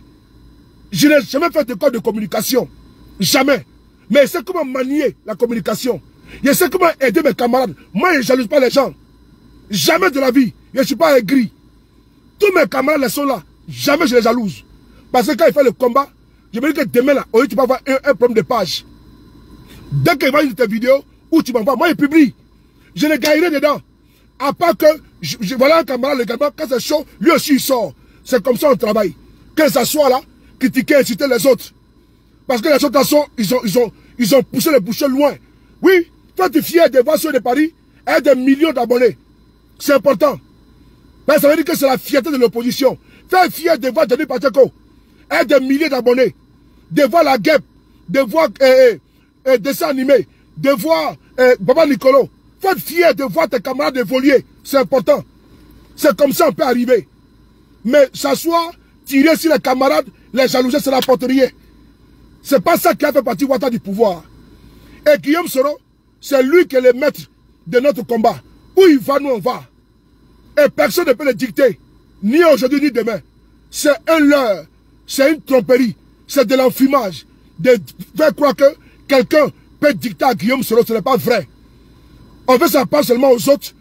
Je n'ai jamais fait d'école de communication. Jamais. Mais il sait comment manier la communication. Il sait comment aider mes camarades. Moi, je ne jalouse pas les gens. Jamais de la vie. Je ne suis pas aigri. Tous mes camarades sont là. Jamais je les jalouse. Parce que quand il fait le combat, je me dis que demain, là, tu vas avoir un problème de page. Dès qu'il va une tes vidéos, où tu m'envoies, moi, il publie. Je ne gagne rien dedans. À part que, voilà un camarade, également, quand c'est chaud, lui aussi il sort. C'est comme ça on travaille. Que ça soit là, critiquer, inciter les autres. Parce que les autres, ils ont poussé les bouchons loin. Oui, toi tu es fier de voir ceux de Paris et des millions d'abonnés. C'est important. Ben, ça veut dire que c'est la fierté de l'opposition. T'es fier de voir Denis Pacheco et des milliers d'abonnés. De voir la guêpe, de voir dessins animés, de voir Baba Nicolo. Faut être fier de voir tes camarades évoluer. C'est important. C'est comme ça on peut arriver. Mais s'asseoir, tirer sur les camarades, les jalouser, ça n'apporte rien. C'est pas ça qui a fait partie Ouattara du pouvoir. Et Guillaume Soro, c'est lui qui est le maître de notre combat. Où il va, nous on va. Et personne ne peut le dicter. Ni aujourd'hui, ni demain. C'est un leurre. C'est une tromperie. C'est de l'enfumage. De faire croire que quelqu'un peut dicter à Guillaume Soro. Ce n'est pas vrai. On veut s'en parler seulement aux autres.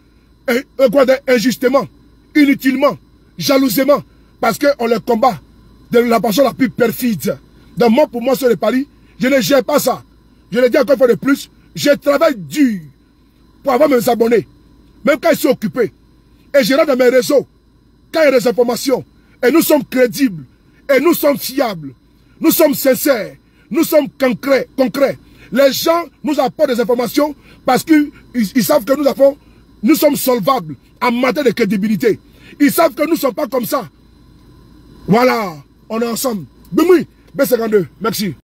Injustement. Inutilement. Jalousement. Parce qu'on les combat de la façon la plus perfide. Donc moi, pour moi, sur le Paris, je ne gère pas ça. Je le dis encore une fois de plus. Je travaille dur pour avoir mes abonnés. Même quand ils sont occupés. Et je rentre dans mes réseaux. Quand il y a des informations. Et nous sommes crédibles. Et nous sommes fiables. Nous sommes sincères. Nous sommes concrets. Les gens nous apportent des informations parce qu'ils savent que nous sommes solvables en matière de crédibilité. Ils savent que nous ne sommes pas comme ça. Voilà. On est ensemble. Bimoui, B52. Merci.